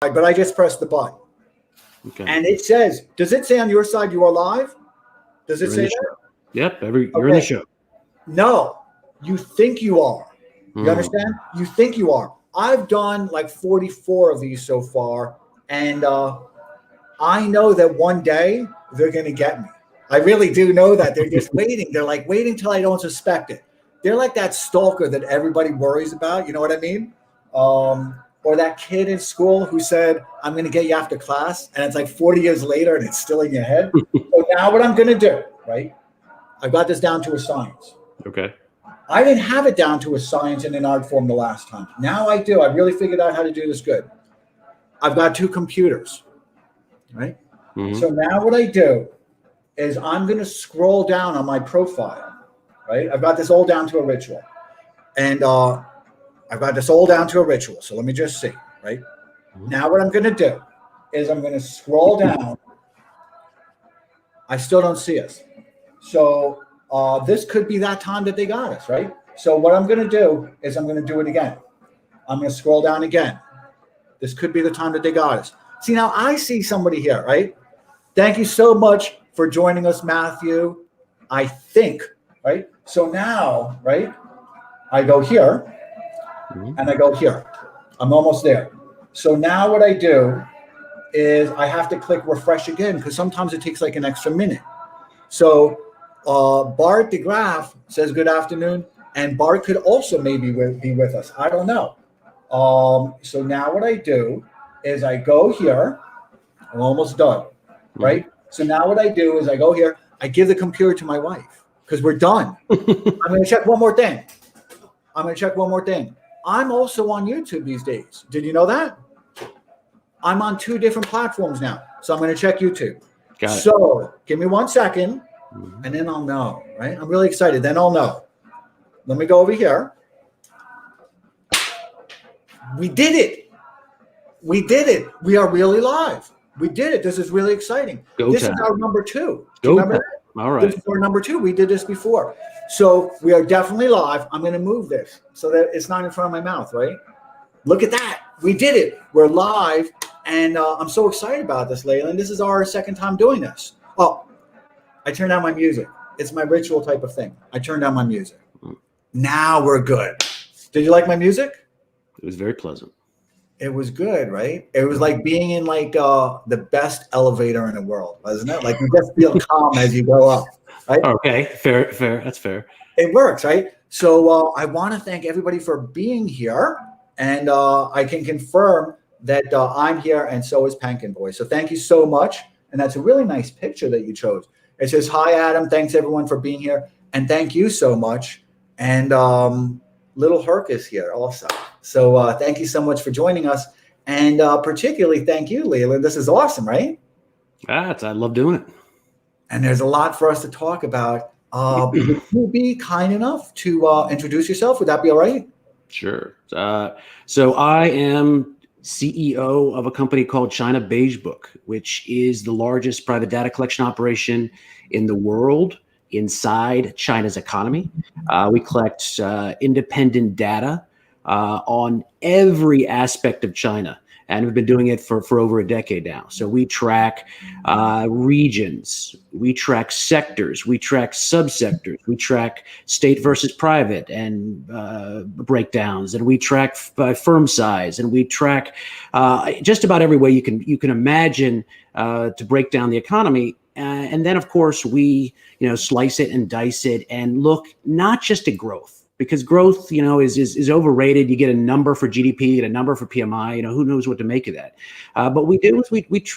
but I just pressed the button. Okay. And it says, does it say on your side you are live? Does it say that? Yep. You're in the show. No, you think you are. You understand? You think you are. I've done like 44 of these so far. And I know that one day they're going to get me. I really do know that. They're just waiting. They're like waiting till I don't suspect it. They're like that stalker that everybody worries about. You know what I mean? Or that kid in school who said, I'm going to get you after class. And it's like 40 years later and it's still in your head. So now what I'm going to do, right? I've got this down to a science. Okay. I didn't have it down to a science and an art form the last time. Now I do. I really figured out how to do this good. I've got two computers, right? Mm-hmm. So now what I do is I'm going to scroll down on my profile, right? I've got this all down to a ritual. And I've got this all down to a ritual. So let me just see, right? Mm-hmm. Now what I'm going to do is I'm going to scroll down. I still don't see us. So this could be that time that they got us, right? So what I'm going to do is I'm going to do it again. I'm going to scroll down again. This could be the time that they got us. See, now I see somebody here, right? Thank you so much for joining us, Matthew. I think, right? So now, right, I go here and I go here. I'm almost there. So now what I do is I have to click refresh again because sometimes it takes like an extra minute. So Bart DeGraff says good afternoon, and Bart could also maybe be with us. I don't know. So now what I do is I go here. I'm almost done, right? Mm-hmm. So now what I do is I go here. I give the computer to my wife because we're done. I'm going to check one more thing. I'm also on YouTube these days. Did you know that? I'm on 2 different platforms now. So I'm going to check YouTube. Got it. So give me 1 second and then I'll know, right? I'm really excited. Then I'll know. Let me go over here. We did it. We are really live. We did it. This is really exciting. This is our number 2. Do you remember that? All right. This is our number 2. We did this before. So we are definitely live. I'm going to move this so that it's not in front of my mouth, right? Look at that. We did it. We're live. And I'm so excited about this, Leland. This is our second time doing this. Oh, I turned down my music. It's my ritual type of thing. I turned down my music. Now we're good. Did you like my music? It was very pleasant. It was good, right? It was like being in like the best elevator in the world, wasn't it? Like you just feel calm as you go up, right? Okay, fair. That's fair. It works, right? So I want to thank everybody for being here, and I can confirm that I'm here, and so is Pankin Boy. So thank you so much, and that's a really nice picture that you chose. It says, "Hi, Adam. Thanks everyone for being here, and thank you so much." And Little Herc is here also. So thank you so much for joining us. And particularly thank you, Leland. This is awesome, right? I love doing it. And there's a lot for us to talk about. Would you be kind enough to introduce yourself? Would that be all right? Sure. So I am CEO of a company called China Beige Book, which is the largest private data collection operation in the world inside China's economy. We collect independent data on every aspect of China. And we've been doing it for over a decade now. So we track regions, we track sectors, we track subsectors, we track state versus private and breakdowns, and we track firm size, and we track just about every way you can imagine to break down the economy. And then, of course, we slice it and dice it and look not just at growth. Because growth, is overrated. You get a number for GDP, you get a number for PMI. Who knows what to make of that? But we do is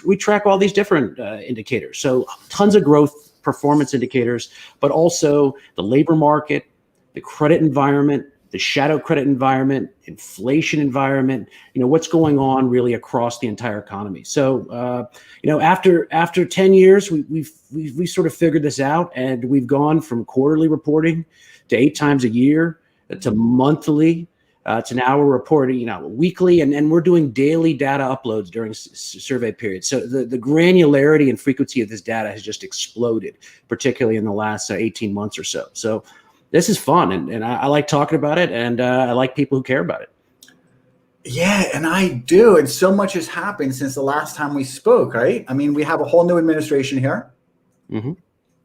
we track all these different indicators. So tons of growth performance indicators, but also the labor market, the credit environment, the shadow credit environment, inflation environment. What's going on really across the entire economy. So after 10 years, we sort of figured this out, and we've gone from quarterly reporting to 8 times a year, to monthly, to now we're reporting, weekly, and we're doing daily data uploads during survey periods. So the granularity and frequency of this data has just exploded, particularly in the last 18 months or so. So this is fun, and I like talking about it, and I like people who care about it. Yeah, and I do. And so much has happened since the last time we spoke, right? I mean, we have a whole new administration here. Hmm.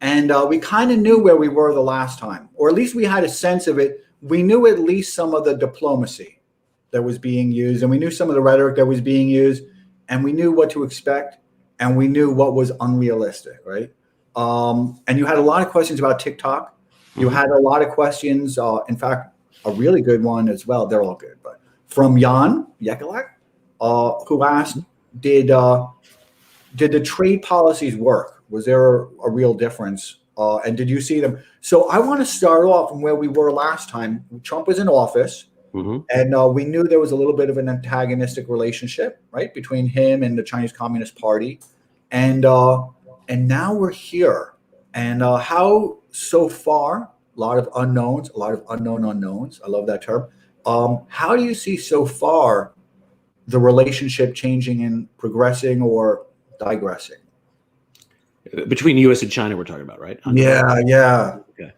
And we kind of knew where we were the last time, or at least we had a sense of it. We knew at least some of the diplomacy that was being used, and we knew some of the rhetoric that was being used, and we knew what to expect, and we knew what was unrealistic, right? And you had a lot of questions about TikTok. You Hmm. had a lot of questions. In fact, a really good one as well. They're all good, but from Yuan Yekelak, who asked, did the trade policies work? Was there a real difference? And did you see them? So I want to start off from where we were last time. Trump was in office, Hmm. and we knew there was a little bit of an antagonistic relationship, right, between him and the Chinese Communist Party, and now we're here. And how so far? A lot of unknowns, a lot of unknown unknowns. I love that term. How do you see so far the relationship changing and progressing or digressing? Between U.S. and China, we're talking about, right? Yeah, yeah. Okay.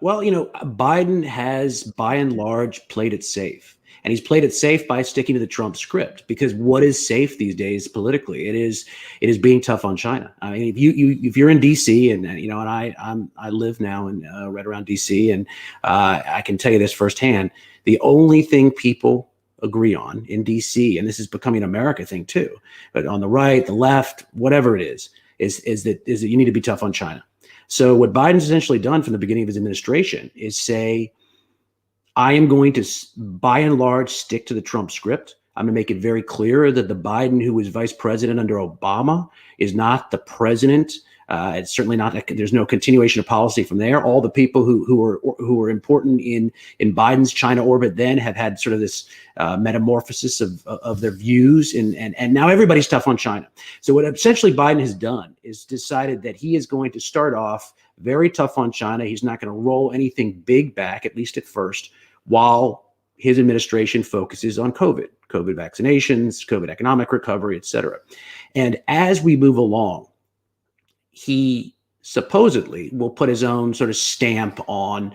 Well, Biden has by and large played it safe. And he's played it safe by sticking to the Trump script, because what is safe these days politically? It is being tough on China. I mean, if you're in D.C. and I live now in right around D.C. and I can tell you this firsthand: the only thing people agree on in D.C., and this is becoming an America thing too, but on the right, the left, whatever it is that you need to be tough on China. So what Biden's essentially done from the beginning of his administration is say, I am going to, by and large, stick to the Trump script. I'm going to make it very clear that the Biden who was vice president under Obama is not the president. It's certainly not. There's no continuation of policy from there. All the people who were important in Biden's China orbit then have had sort of this metamorphosis of their views, and now everybody's tough on China. So what essentially Biden has done is decided that he is going to start off very tough on China. He's not going to roll anything big back, at least at first, while his administration focuses on COVID vaccinations, COVID economic recovery, et cetera. And as we move along, he supposedly will put his own sort of stamp on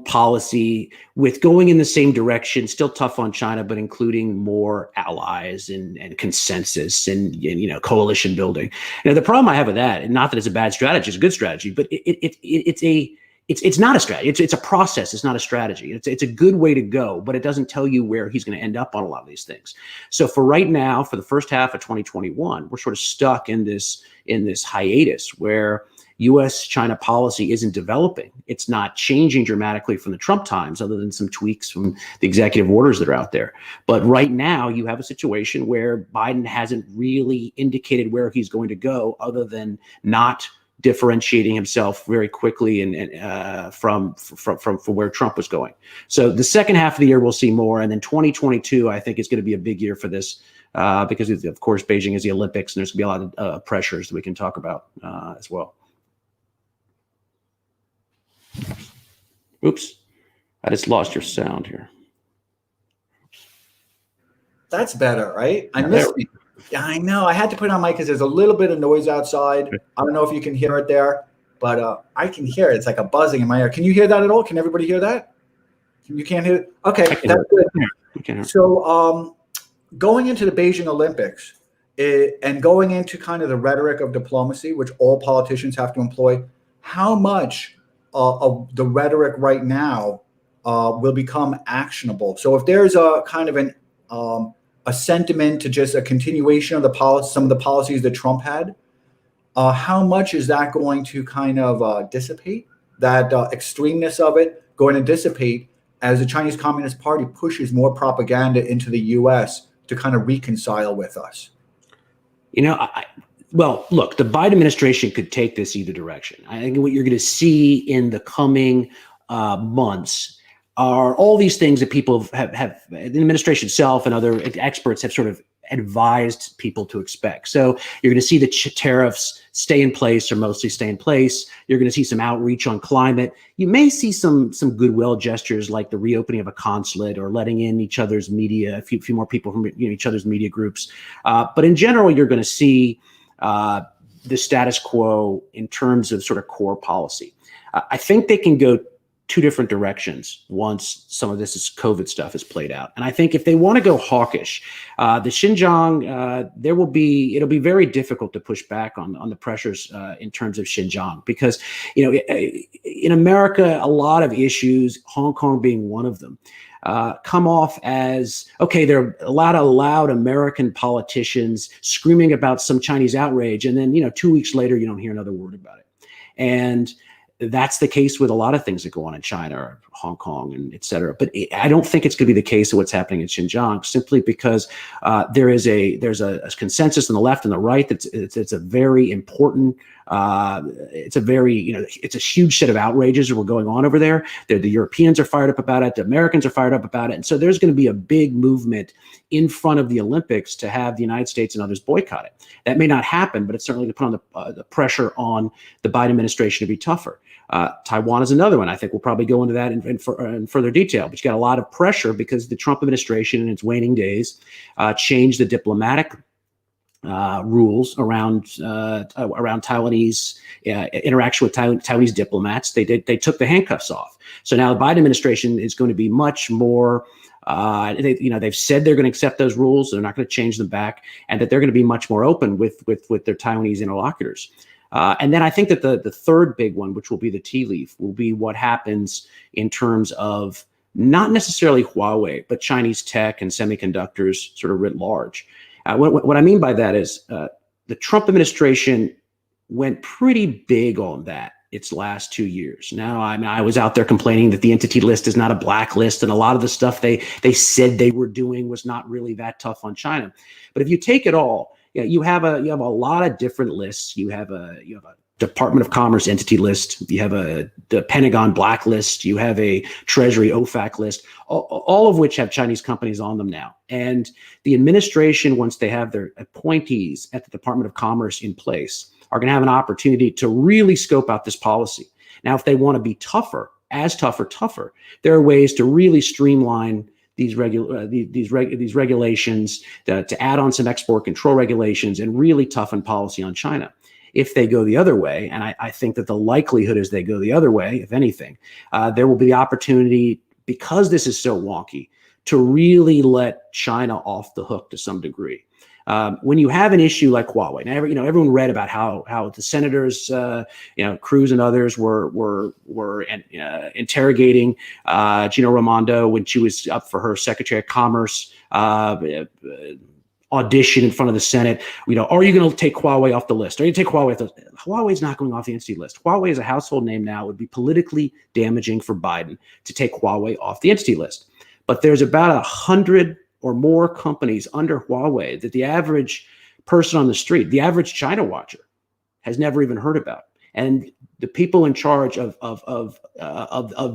policy, with going in the same direction, still tough on China, but including more allies and consensus and coalition building. Now, the problem I have with that, and not that it's a bad strategy, it's a good strategy, but it's not a strategy. It's a process. It's not a strategy. It's a good way to go, but it doesn't tell you where he's going to end up on a lot of these things. So for right now, for the first half of 2021, we're sort of stuck in this hiatus where US-China policy isn't developing. It's not changing dramatically from the Trump times, other than some tweaks from the executive orders that are out there. But right now, you have a situation where Biden hasn't really indicated where he's going to go, other than not differentiating himself very quickly and from where Trump was going. So the second half of the year, we'll see more. And then 2022, I think, is going to be a big year for this because, of course, Beijing is the Olympics, and there's going to be a lot of pressures that we can talk about as well. Oops, I just lost your sound here. That's better, right? I missed it. Yeah, I know. I had to put it on mic because there's a little bit of noise outside. I don't know if you can hear it there, but I can hear it. It's like a buzzing in my ear. Can you hear that at all? Can everybody hear that? You can't hear it? Okay, that's good. So going into the Beijing Olympics and going into kind of the rhetoric of diplomacy, which all politicians have to employ, how much of the rhetoric right now will become actionable? So if there's a kind of a sentiment to just a continuation of the policy, some of the policies that Trump had, how much is that going to kind of dissipate? That extremeness of it going to dissipate as the Chinese Communist Party pushes more propaganda into the U.S. to kind of reconcile with us? Well, look, the Biden administration could take this either direction. I think what you're going to see in the coming months are all these things that people have the administration itself and other experts have sort of advised people to expect. So you're going to see the tariffs stay in place, or mostly stay in place. You're going to see some outreach on climate. You may see some goodwill gestures, like the reopening of a consulate or letting in each other's media, a few more people from each other's media groups. But in general, you're going to see the status quo in terms of sort of core policy. I think they can go two different directions once some of this COVID stuff is played out. And I think if they want to go hawkish, the Xinjiang, it'll be very difficult to push back on the pressures in terms of Xinjiang, because, in America, a lot of issues, Hong Kong being one of them, come off as, okay, they're a lot of loud American politicians screaming about some Chinese outrage. And then, 2 weeks later, you don't hear another word about it. And that's the case with a lot of things that go on in China or Hong Kong and et cetera. But I don't think it's going to be the case of what's happening in Xinjiang, simply because there's a consensus on the left and the right that it's a very important, it's a huge set of outrages that were going on over there. The Europeans are fired up about it. The Americans are fired up about it. And so there's going to be a big movement in front of the Olympics to have the United States and others boycott it. That may not happen, but it's certainly going to put on the pressure on the Biden administration to be tougher. Taiwan is another one. I think we'll probably go into that in further detail. But you got a lot of pressure because the Trump administration in its waning days changed the diplomatic rules around Taiwanese interaction with Taiwanese diplomats. They took the handcuffs off. So now the Biden administration is going to be much more. They've said they're going to accept those rules. They're not going to change them back, and that they're going to be much more open with their Taiwanese interlocutors. And then I think that the third big one, which will be the tea leaf, will be what happens in terms of not necessarily Huawei, but Chinese tech and semiconductors sort of writ large. What I mean by that is the Trump administration went pretty big on that its last 2 years. Now, I was out there complaining that the entity list is not a blacklist, and a lot of the stuff they said they were doing was not really that tough on China. But if you take it all, you have a lot of different lists. You have a Department of Commerce entity list. You have the Pentagon blacklist. You have a Treasury OFAC list, all of which have Chinese companies on them now. And the administration, once they have their appointees at the Department of Commerce in place, are going to have an opportunity to really scope out this policy. Now, if they want to be tougher, there are ways to really streamline these regulations, to add on some export control regulations and really toughen policy on China. If they go the other way, and I think that the likelihood is they go the other way, if anything, there will be the opportunity, because this is so wonky, to really let China off the hook to some degree. When you have an issue like Huawei, now everyone read about how the senators, Cruz and others were interrogating Gina Raimondo when she was up for her Secretary of Commerce audition in front of the Senate. Are you going to take Huawei off the list? Are you going to take Huawei off the list? Huawei's not going off the entity list. Huawei is a household name now. It would be politically damaging for Biden to take Huawei off the entity list. But there's about 100 or more companies under Huawei that the average person on the street, the average China watcher, has never even heard about. And the people in charge of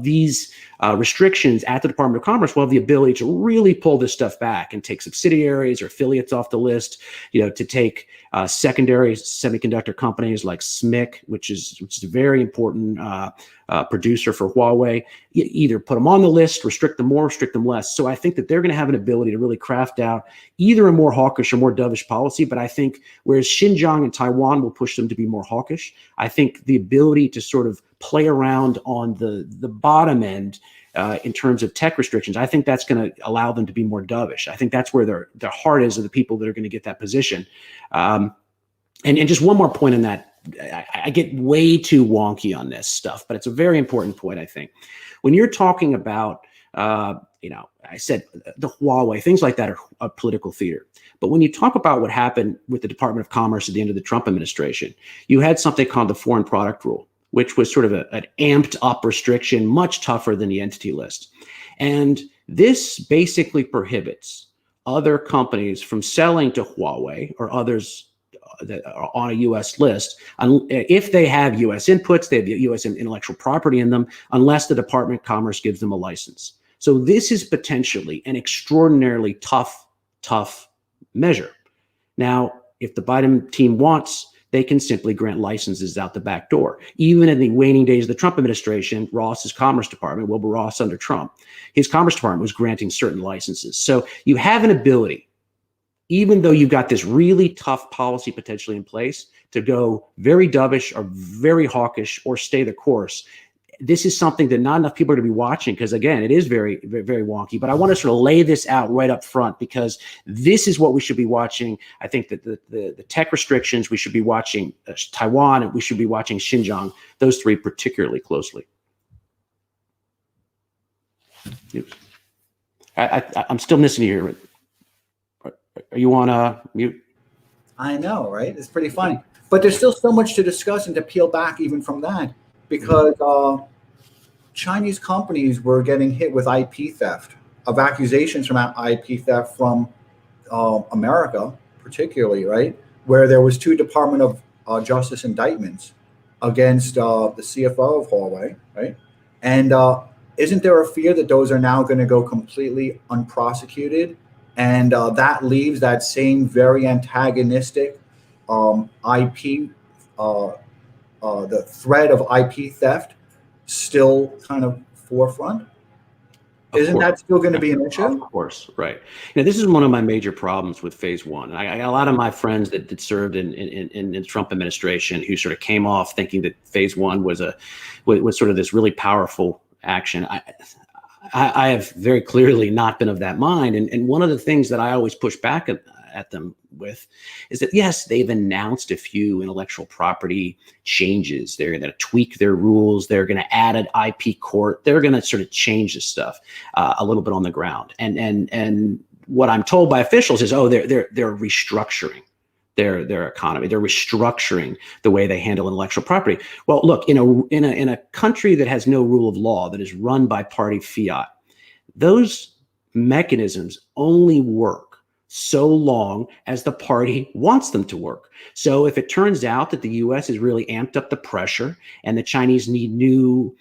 these restrictions at the Department of Commerce will have the ability to really pull this stuff back and take subsidiaries or affiliates off the list. To take secondary semiconductor companies like SMIC, which is a very important producer for Huawei. Either put them on the list, restrict them more, restrict them less. So I think that they're going to have an ability to really craft out either a more hawkish or more dovish policy. But I think whereas Xinjiang and Taiwan will push them to be more hawkish, I think the ability to sort of play around on the bottom end in terms of tech restrictions, I think that's going to allow them to be more dovish. I think that's where their heart is, of the people that are going to get that position. And just one more point on that. I get way too wonky on this stuff, but it's a very important point, I think. When you're talking about, I said the Huawei, things like that are political theater. But when you talk about what happened with the Department of Commerce at the end of the Trump administration, you had something called the foreign product rule, which was sort of an amped up restriction, much tougher than the entity list. And this basically prohibits other companies from selling to Huawei or others that are on a U.S. list, if they have U.S. inputs, they have U.S. intellectual property in them, unless the Department of Commerce gives them a license. So this is potentially an extraordinarily tough measure. Now, if the Biden team wants, they can simply grant licenses out the back door. Even in the waning days of the Trump administration, Ross's Commerce Department, Wilbur Ross under Trump, his Commerce Department was granting certain licenses. So you have an ability, even though you've got this really tough policy potentially in place, to go very dovish or very hawkish or stay the course. this is something that not enough people are to be watching because, again, it is very, very, very wonky. But I want to sort of lay this out right up front because this is what we should be watching. I think that the tech restrictions, we should be watching Taiwan, and we should be watching Xinjiang, those three particularly closely. I'm still missing you here. Are you on mute? I know, right? It's pretty funny. But there's still so much to discuss and to peel back even from that, because Chinese companies were getting hit with IP theft, of accusations from IP theft from America, particularly, right? Where there was 2 Department of Justice indictments against the CFO of Huawei, right? And isn't there a fear that those are now going to go completely unprosecuted? And that leaves that same very antagonistic IP, the threat of IP theft still kind of forefront? Isn't that still going to be an issue? Of course, right. This is one of my major problems with phase one. I got a lot of my friends that served in the Trump administration who sort of came off thinking that phase one was sort of this really powerful action. I have very clearly not been of that mind. And one of the things that I always push back at them with is that, yes, they've announced a few intellectual property changes. They're going to tweak their rules. They're going to add an IP court. They're going to sort of change this stuff a little bit on the ground. And what I'm told by officials is, oh, they're restructuring their economy. They're restructuring the way they handle intellectual property. Well, look, in a country that has no rule of law, that is run by party fiat, those mechanisms only work so long as the party wants them to work. So if it turns out that the U.S. has really amped up the pressure and the Chinese need new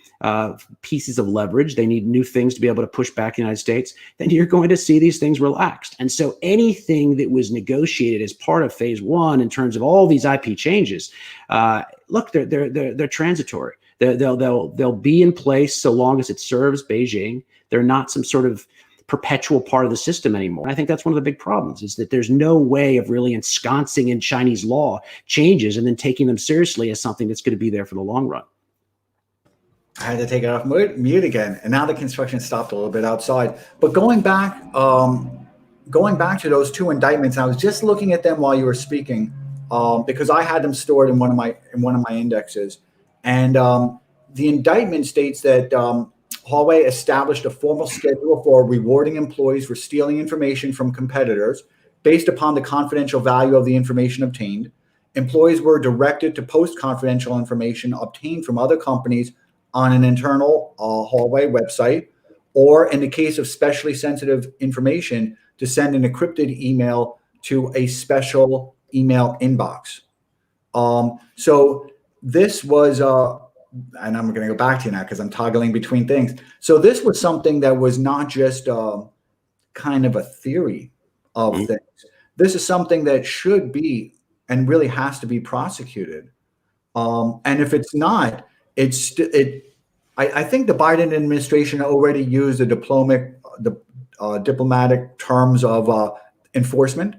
pieces of leverage, they need new things to be able to push back the United States, then you're going to see these things relaxed. And so anything that was negotiated as part of phase one in terms of all these IP changes, look, they're transitory. They'll be in place so long as it serves Beijing. They're not some sort of perpetual part of the system anymore. And I think that's one of the big problems, is that there's no way of really ensconcing in Chinese law changes and then taking them seriously as something that's going to be there for the long run. I had to take it off mute again, and now the construction stopped a little bit outside. But going back to those 2 indictments, I was just looking at them while you were speaking, because I had them stored in one of my indexes, and the indictment states that Huawei established a formal schedule for rewarding employees for stealing information from competitors based upon the confidential value of the information obtained. Employees were directed to post confidential information obtained from other companies on an internal Huawei website, or in the case of specially sensitive information, to send an encrypted email to a special email inbox. So this was and I'm going to go back to you now because I'm toggling between things. So this was something that was not just kind of a theory of things. This is something that should be and really has to be prosecuted. And if it's not, I think the Biden administration already used the diplomatic terms of enforcement,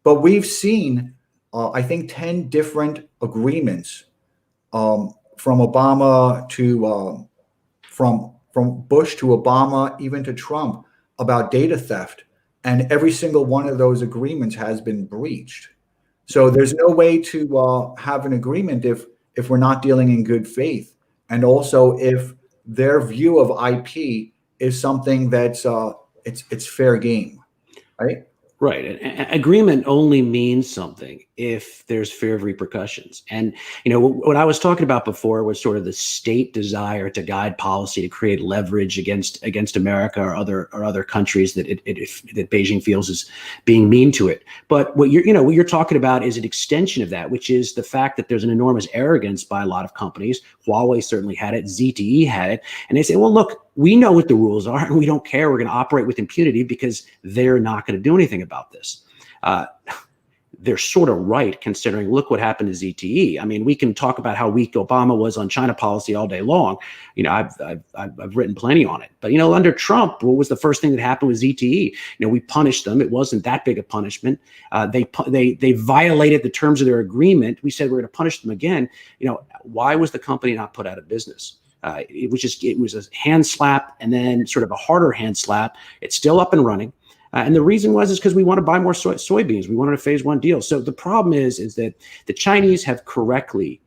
but we've seen, I think, 10 different agreements from Obama to from Bush to Obama, even to Trump, about data theft, and every single one of those agreements has been breached. So there's no way to have an agreement if we're not dealing in good faith, and also if their view of IP is something that's it's fair game, right? Right. An agreement only means something if there's fear of repercussions. And, what I was talking about before was sort of the state desire to guide policy, to create leverage against America or other countries that that Beijing feels is being mean to it. But what you're talking about is an extension of that, which is the fact that there's an enormous arrogance by a lot of companies. Huawei certainly had it. ZTE had it. And they say, well, look, we know what the rules are and we don't care. We're going to operate with impunity because they're not going to do anything about this. They're sort of right, considering, look what happened to ZTE. I mean, we can talk about how weak Obama was on China policy all day long. I've written plenty on it. But, under Trump, what was the first thing that happened with ZTE? We punished them. It wasn't that big a punishment. They violated the terms of their agreement. We said we're going to punish them again. Why was the company not put out of business? It was a hand slap and then sort of a harder hand slap. It's still up and running. And the reason is because we want to buy more soybeans. We wanted a phase one deal. So the problem is that the Chinese have correctly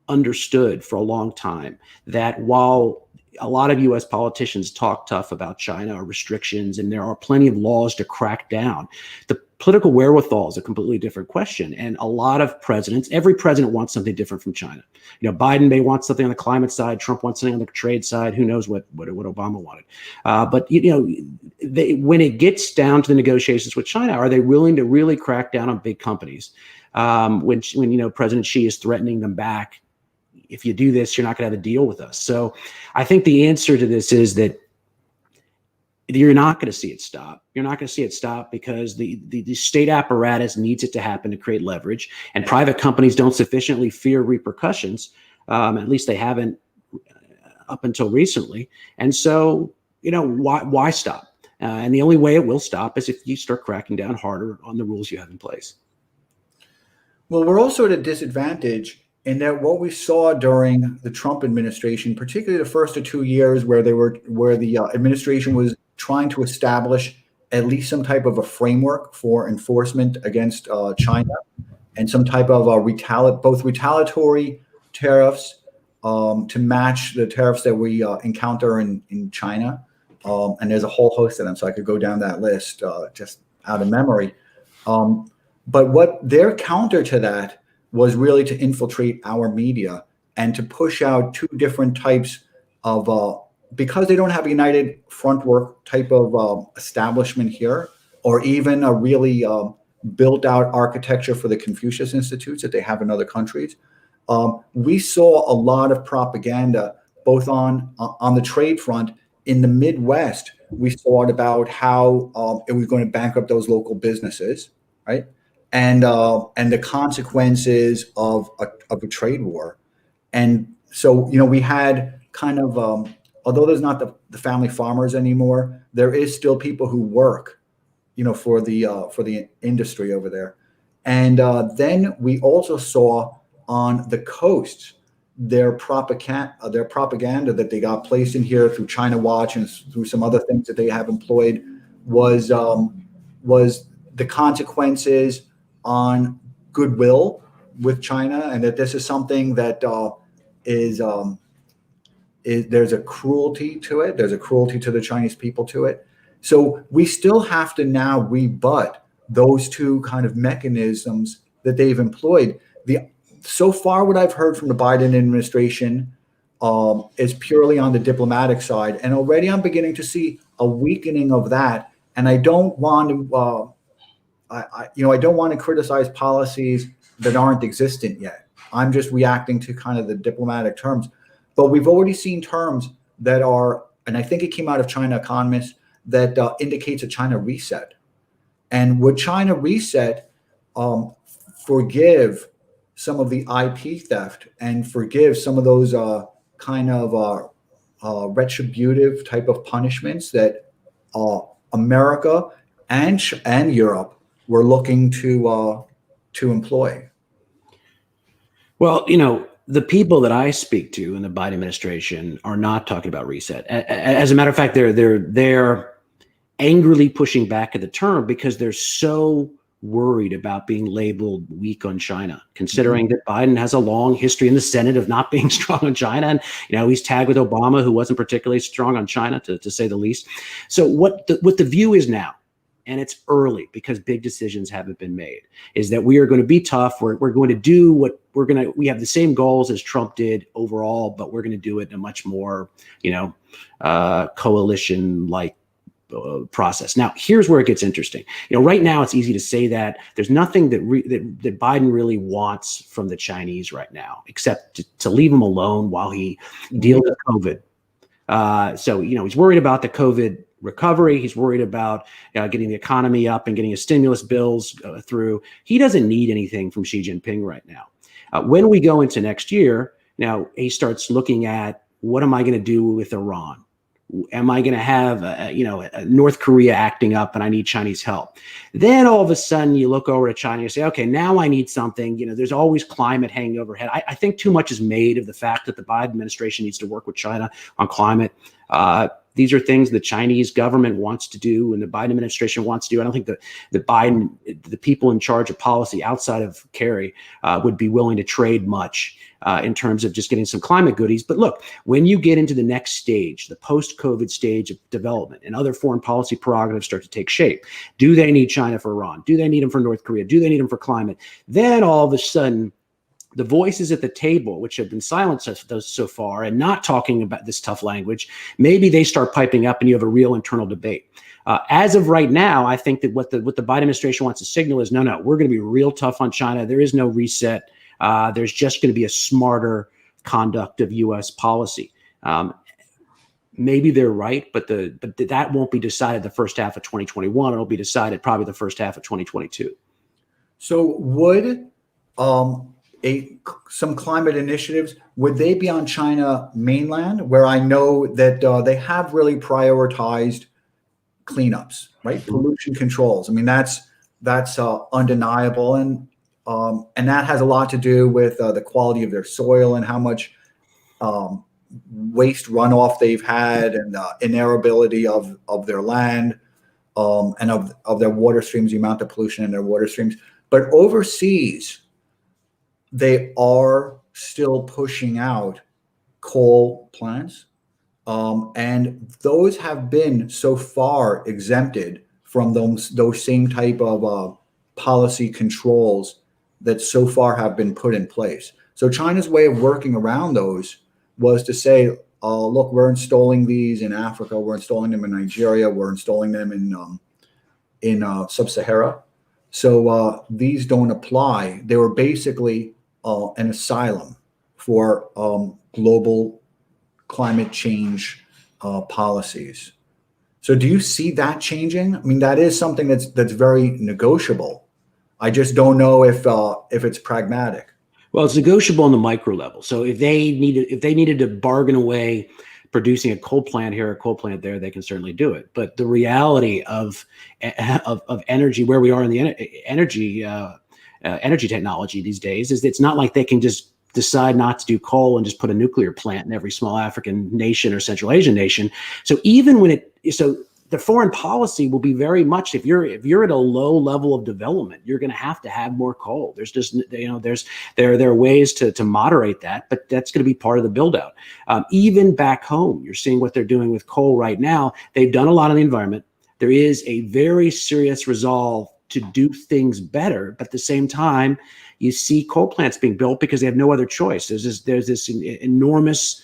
understood for a long time that while a lot of U.S. politicians talk tough about China or restrictions, and there are plenty of laws to crack down, the political wherewithal is a completely different question. And a lot of presidents, every president wants something different from China. Biden may want something on the climate side. Trump wants something on the trade side. Who knows what Obama wanted? But when it gets down to the negotiations with China, are they willing to really crack down on big companies? When President Xi is threatening them back, if you do this, you're not going to have a deal with us. So I think the answer to this is that you're not going to see it stop. You're not going to see it stop because the state apparatus needs it to happen to create leverage, and private companies don't sufficiently fear repercussions. At least they haven't up until recently. And so, why stop? And the only way it will stop is if you start cracking down harder on the rules you have in place. Well, we're also at a disadvantage in that what we saw during the Trump administration, particularly the first 2 years where the administration was trying to establish at least some type of a framework for enforcement against China and some type of both retaliatory tariffs to match the tariffs that we encounter in China. And there's a whole host of them, so I could go down that list just out of memory. But what their counter to that was really to infiltrate our media and to push out two different types of, because they don't have a united front work type of establishment here, or even a really built out architecture for the Confucius Institutes that they have in other countries. We saw a lot of propaganda, both on the trade front. In the Midwest, we saw it about how it was going to bankrupt those local businesses, right? And the consequences of a trade war. And so, we had kind of, although there's not the family farmers anymore, there is still people who work, for the industry over there. And then we also saw on the coast their propaganda that they got placed in here through China Watch and through some other things that they have employed was the consequences on goodwill with China, and that this is something that is there's a cruelty to it. There's a cruelty to the Chinese people to it. So we still have to now rebut those two kind of mechanisms that they've employed. So far, what I've heard from the Biden administration is purely on the diplomatic side, and already I'm beginning to see a weakening of that. And I don't want to. I don't want to criticize policies that aren't existent yet. I'm just reacting to kind of the diplomatic terms. But we've already seen terms that are, and I think it came out of China Economist, that indicates a China reset. And would China reset forgive some of the IP theft and forgive some of those kind of retributive type of punishments that America and Europe we're looking to employ? Well, the people that I speak to in the Biden administration are not talking about reset. As a matter of fact, they're angrily pushing back at the term because they're so worried about being labeled weak on China, considering that Biden has a long history in the Senate of not being strong on China. And, he's tagged with Obama, who wasn't particularly strong on China, to say the least. So what the view is now, and it's early because big decisions haven't been made, is that we are going to be tough. We're going to do we have the same goals as Trump did overall, but we're going to do it in a much more, coalition-like process. Now, here's where it gets interesting. Right now it's easy to say that there's nothing that Biden really wants from the Chinese right now, except to leave them alone while he deals with COVID. So, he's worried about the COVID recovery. He's worried about getting the economy up and getting his stimulus bills through. He doesn't need anything from Xi Jinping right now. When we go into next year, now he starts looking at, what am I going to do with Iran? Am I going to have, North Korea acting up and I need Chinese help? Then all of a sudden you look over to China and say, okay, now I need something. There's always climate hanging overhead. I think too much is made of the fact that the Biden administration needs to work with China on climate. These are things the Chinese government wants to do and the Biden administration wants to do. I don't think the people in charge of policy outside of Kerry would be willing to trade much in terms of just getting some climate goodies. But look, when you get into the next stage, the post-COVID stage of development and other foreign policy prerogatives start to take shape, do they need China for Iran? Do they need them for North Korea? Do they need them for climate? Then all of a sudden, the voices at the table, which have been silenced so far and not talking about this tough language, maybe they start piping up and you have a real internal debate. As of right now, I think that what the Biden administration wants to signal is, no, we're going to be real tough on China. There is no reset. There's just going to be a smarter conduct of U.S. policy. Maybe they're right, but that won't be decided the first half of 2021. It'll be decided probably the first half of 2022. So would some climate initiatives, would they be on China mainland, where I know that they have really prioritized cleanups, right? Pollution controls. I mean, that's undeniable, and that has a lot to do with the quality of their soil and how much waste runoff they've had, and inarability of their land, and of their water streams, the amount of pollution in their water streams. But overseas, they are still pushing out coal plants, and those have been so far exempted from those same type of policy controls that so far have been put in place. So China's way of working around those was to say, look, we're installing these in Africa, we're installing them in Nigeria, we're installing them in Sub-Sahara. So these don't apply. They were basically an asylum for global climate change policies. So do you see that changing? I mean, that is something that's very negotiable. I just don't know if it's pragmatic. Well, it's negotiable on the micro level. So if they needed to bargain away producing a coal plant here, a coal plant there, they can certainly do it. But the reality of energy, where we are in the energy technology these days, is it's not like they can just decide not to do coal and just put a nuclear plant in every small African nation or Central Asian nation. So even when the foreign policy will be very much, if you're at a low level of development, you're going to have more coal. There's just, there are ways to moderate that, but that's going to be part of the build out. Even back home, you're seeing what they're doing with coal right now. They've done a lot on the environment. There is a very serious resolve to do things better, but at the same time, you see coal plants being built because they have no other choice. There's this enormous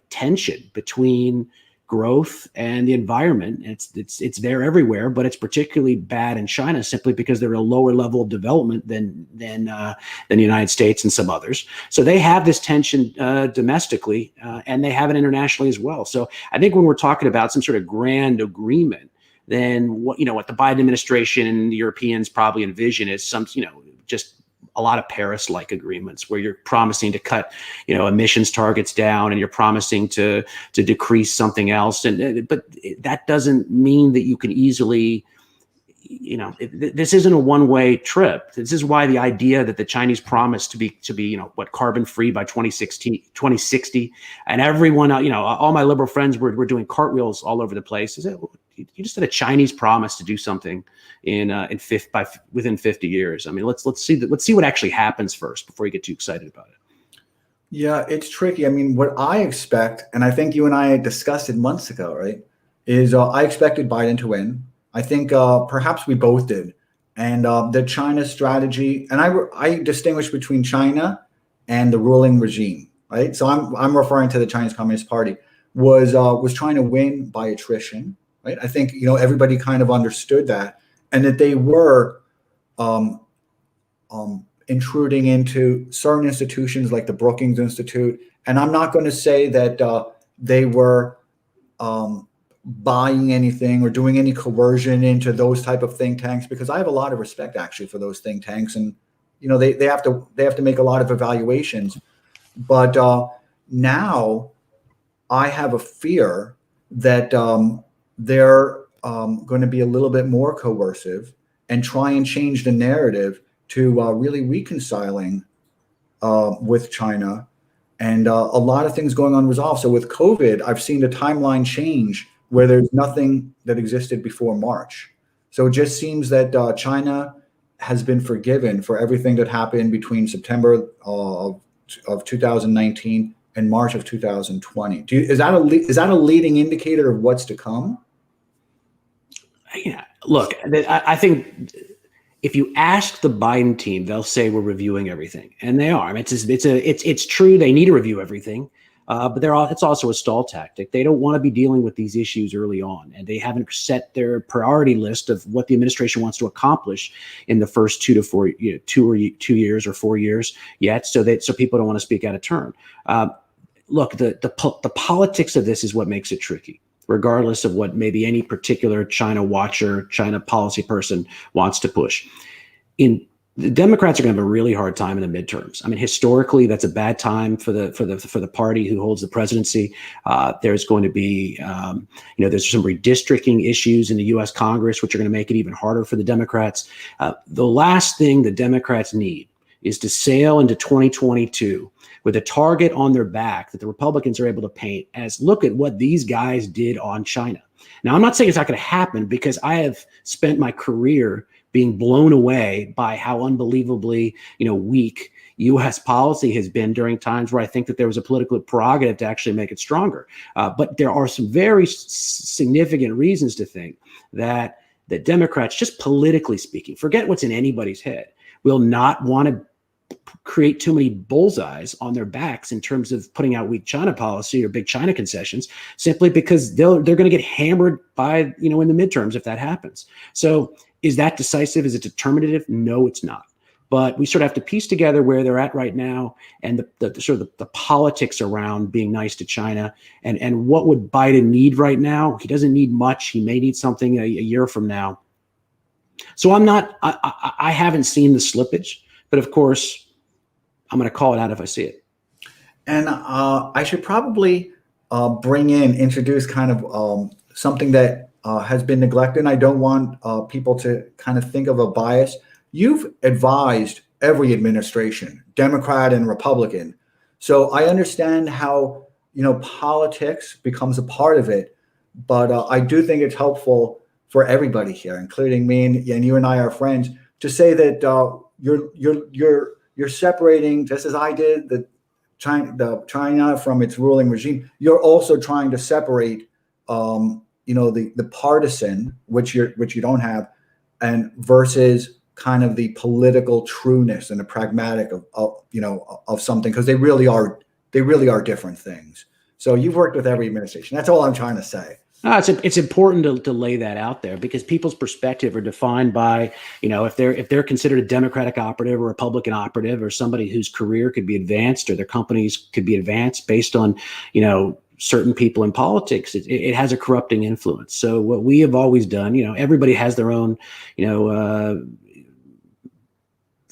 tension between growth and the environment. It's there everywhere, but it's particularly bad in China simply because they're at a lower level of development than the United States and some others. So they have this tension domestically, and they have it internationally as well. So I think when we're talking about some sort of grand agreement, then what the Biden administration and the Europeans probably envision is some, just a lot of Paris-like agreements where you're promising to cut, emissions targets down, and you're promising to decrease something else. But that doesn't mean that you can easily, this isn't a one-way trip. This is why the idea that the Chinese promised to be carbon-free by 2060, and everyone, all my liberal friends were doing cartwheels all over the place. You just had a Chinese promise to do something within 50 years. I mean, let's see what actually happens first before you get too excited about it. Yeah, it's tricky. I mean, what I expect, and I think you and I discussed it months ago, right, is I expected Biden to win. I think perhaps we both did. And the China strategy, and I distinguish between China and the ruling regime, right? So I'm referring to the Chinese Communist Party, was trying to win by attrition, right? I think, everybody kind of understood that, and that they were intruding into certain institutions like the Brookings Institute. And I'm not going to say that they were buying anything or doing any coercion into those type of think tanks, because I have a lot of respect actually for those think tanks, and they have to make a lot of evaluations. But now I have a fear that they're going to be a little bit more coercive and try and change the narrative to really reconciling with China, and a lot of things going unresolved. So with COVID, I've seen the timeline change where there's nothing that existed before March. So it just seems that China has been forgiven for everything that happened between September of 2019 and March of 2020. Is that a leading indicator of what's to come? Yeah, look, I think if you ask the Biden team, they'll say we're reviewing everything, and they are. I mean, it's true they need to review everything, but it's also a stall tactic. They don't want to be dealing with these issues early on, and they haven't set their priority list of what the administration wants to accomplish in the first 2 to 4, 2 years or 4 years yet. So people don't want to speak out of turn. Look, the politics of this is what makes it tricky, regardless of what maybe any particular China watcher, China policy person wants to push. The Democrats are going to have a really hard time in the midterms. I mean, historically, that's a bad time for the party who holds the presidency. There's going to be, there's some redistricting issues in the U.S. Congress, which are going to make it even harder for the Democrats. The last thing the Democrats need is to sail into 2022 with a target on their back that the Republicans are able to paint as, look at what these guys did on China. Now, I'm not saying it's not going to happen, because I have spent my career being blown away by how unbelievably, weak U.S. policy has been during times where I think that there was a political prerogative to actually make it stronger. But there are some very significant reasons to think that the Democrats, just politically speaking, forget what's in anybody's head, will not want to create too many bullseyes on their backs in terms of putting out weak China policy or big China concessions, simply because they're going to get hammered by, in the midterms if that happens. So is that decisive? Is it determinative? No, it's not. But we sort of have to piece together where they're at right now, and the politics around being nice to China, and what would Biden need right now. He doesn't need much. He may need something a year from now. So I haven't seen the slippage, but of course, I'm going to call it out if I see it. And I should probably introduce kind of something that has been neglected. And I don't want people to kind of think of a bias. You've advised every administration, Democrat and Republican. So I understand how, politics becomes a part of it. But I do think it's helpful for everybody here, including me and you and I are friends, to say that you're separating, just as I did, the China from its ruling regime. You're also trying to separate, the partisan, which you don't have, and versus kind of the political trueness and the pragmatic of something, because they really are different things. So you've worked with every administration. That's all I'm trying to say. It's important to lay that out there, because people's perspective are defined by, if they're considered a Democratic operative or Republican operative, or somebody whose career could be advanced or their companies could be advanced based on, certain people in politics. It has a corrupting influence. So what we have always done, everybody has their own,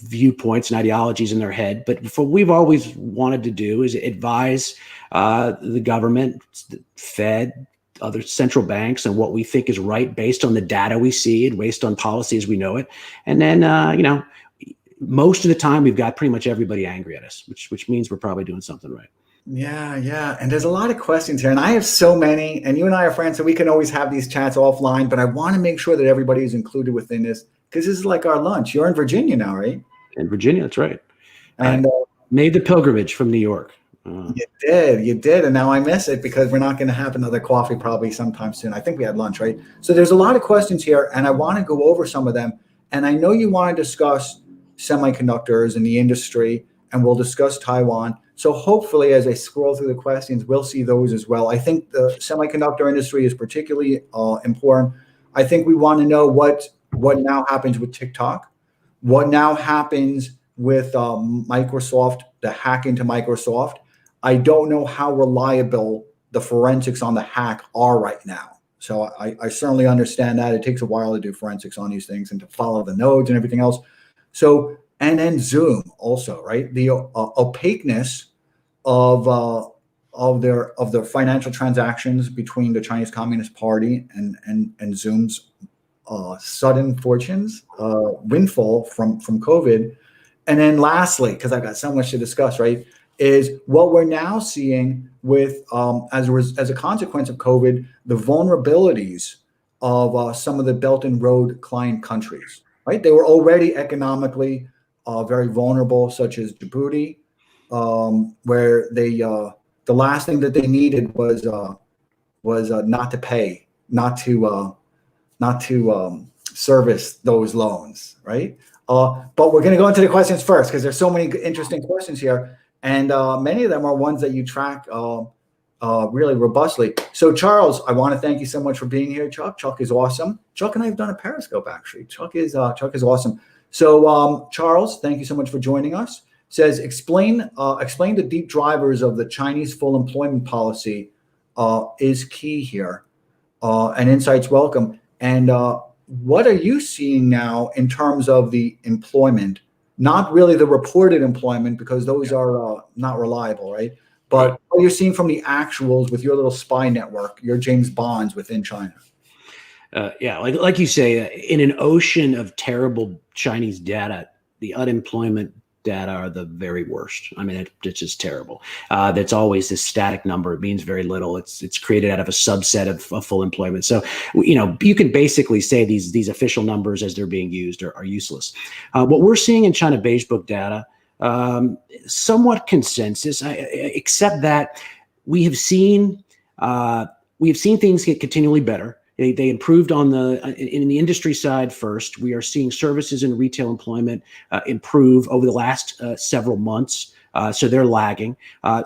viewpoints and ideologies in their head, but what we've always wanted to do is advise the government, the Fed, other central banks, and what we think is right based on the data we see and based on policy as we know it. And then, most of the time we've got pretty much everybody angry at us, which means we're probably doing something right. Yeah. And there's a lot of questions here, and I have so many, and you and I are friends, so we can always have these chats offline, but I want to make sure that everybody is included within this, because this is like our lunch. You're in Virginia now, right? In Virginia, that's right. And made the pilgrimage from New York. You did. And now I miss it, because we're not going to have another coffee probably sometime soon. I think we had lunch, right? So there's a lot of questions here, and I want to go over some of them. And I know you want to discuss semiconductors and the industry, and we'll discuss Taiwan. So hopefully, as I scroll through the questions, we'll see those as well. I think the semiconductor industry is particularly important. I think we want to know what now happens with TikTok, what now happens with Microsoft, the hack into Microsoft. I don't know how reliable the forensics on the hack are right now. So I certainly understand that. It takes a while to do forensics on these things and to follow the nodes and everything else. So, and then Zoom also, right? The opaqueness of of their financial transactions between the Chinese Communist Party and Zoom's sudden fortunes windfall from COVID. And then lastly, because I've got so much to discuss, right, is what we're now seeing with as a consequence of COVID, the vulnerabilities of some of the Belt and Road client countries, right? They were already economically very vulnerable, such as Djibouti, where the last thing that they needed was not to pay, not to service those loans, right? But we're going to go into the questions first because there's so many interesting questions here, and many of them are ones that you track really robustly. So, Charles, I want to thank you so much for being here, Chuck. Chuck is awesome. Chuck and I have done a Periscope actually. Chuck is awesome. So, Charles, thank you so much for joining us. Says explain the deep drivers of the Chinese full employment policy is key here, and insights welcome. And what are you seeing now in terms of the employment? Not really the reported employment because those are not reliable, right? But what you're seeing from the actuals with your little spy network, your James Bonds within China. Yeah, like you say, in an ocean of terrible Chinese data, the unemployment data are the very worst. I mean, it's just terrible. That's always this static number. It means very little. It's created out of a subset of full employment. So, you can basically say these official numbers as they're being used are useless. What we're seeing in China Beige Book data, somewhat consensus, except that we have seen things get continually better. They improved in the industry side first. We are seeing services and retail employment improve over the last several months. So they're lagging.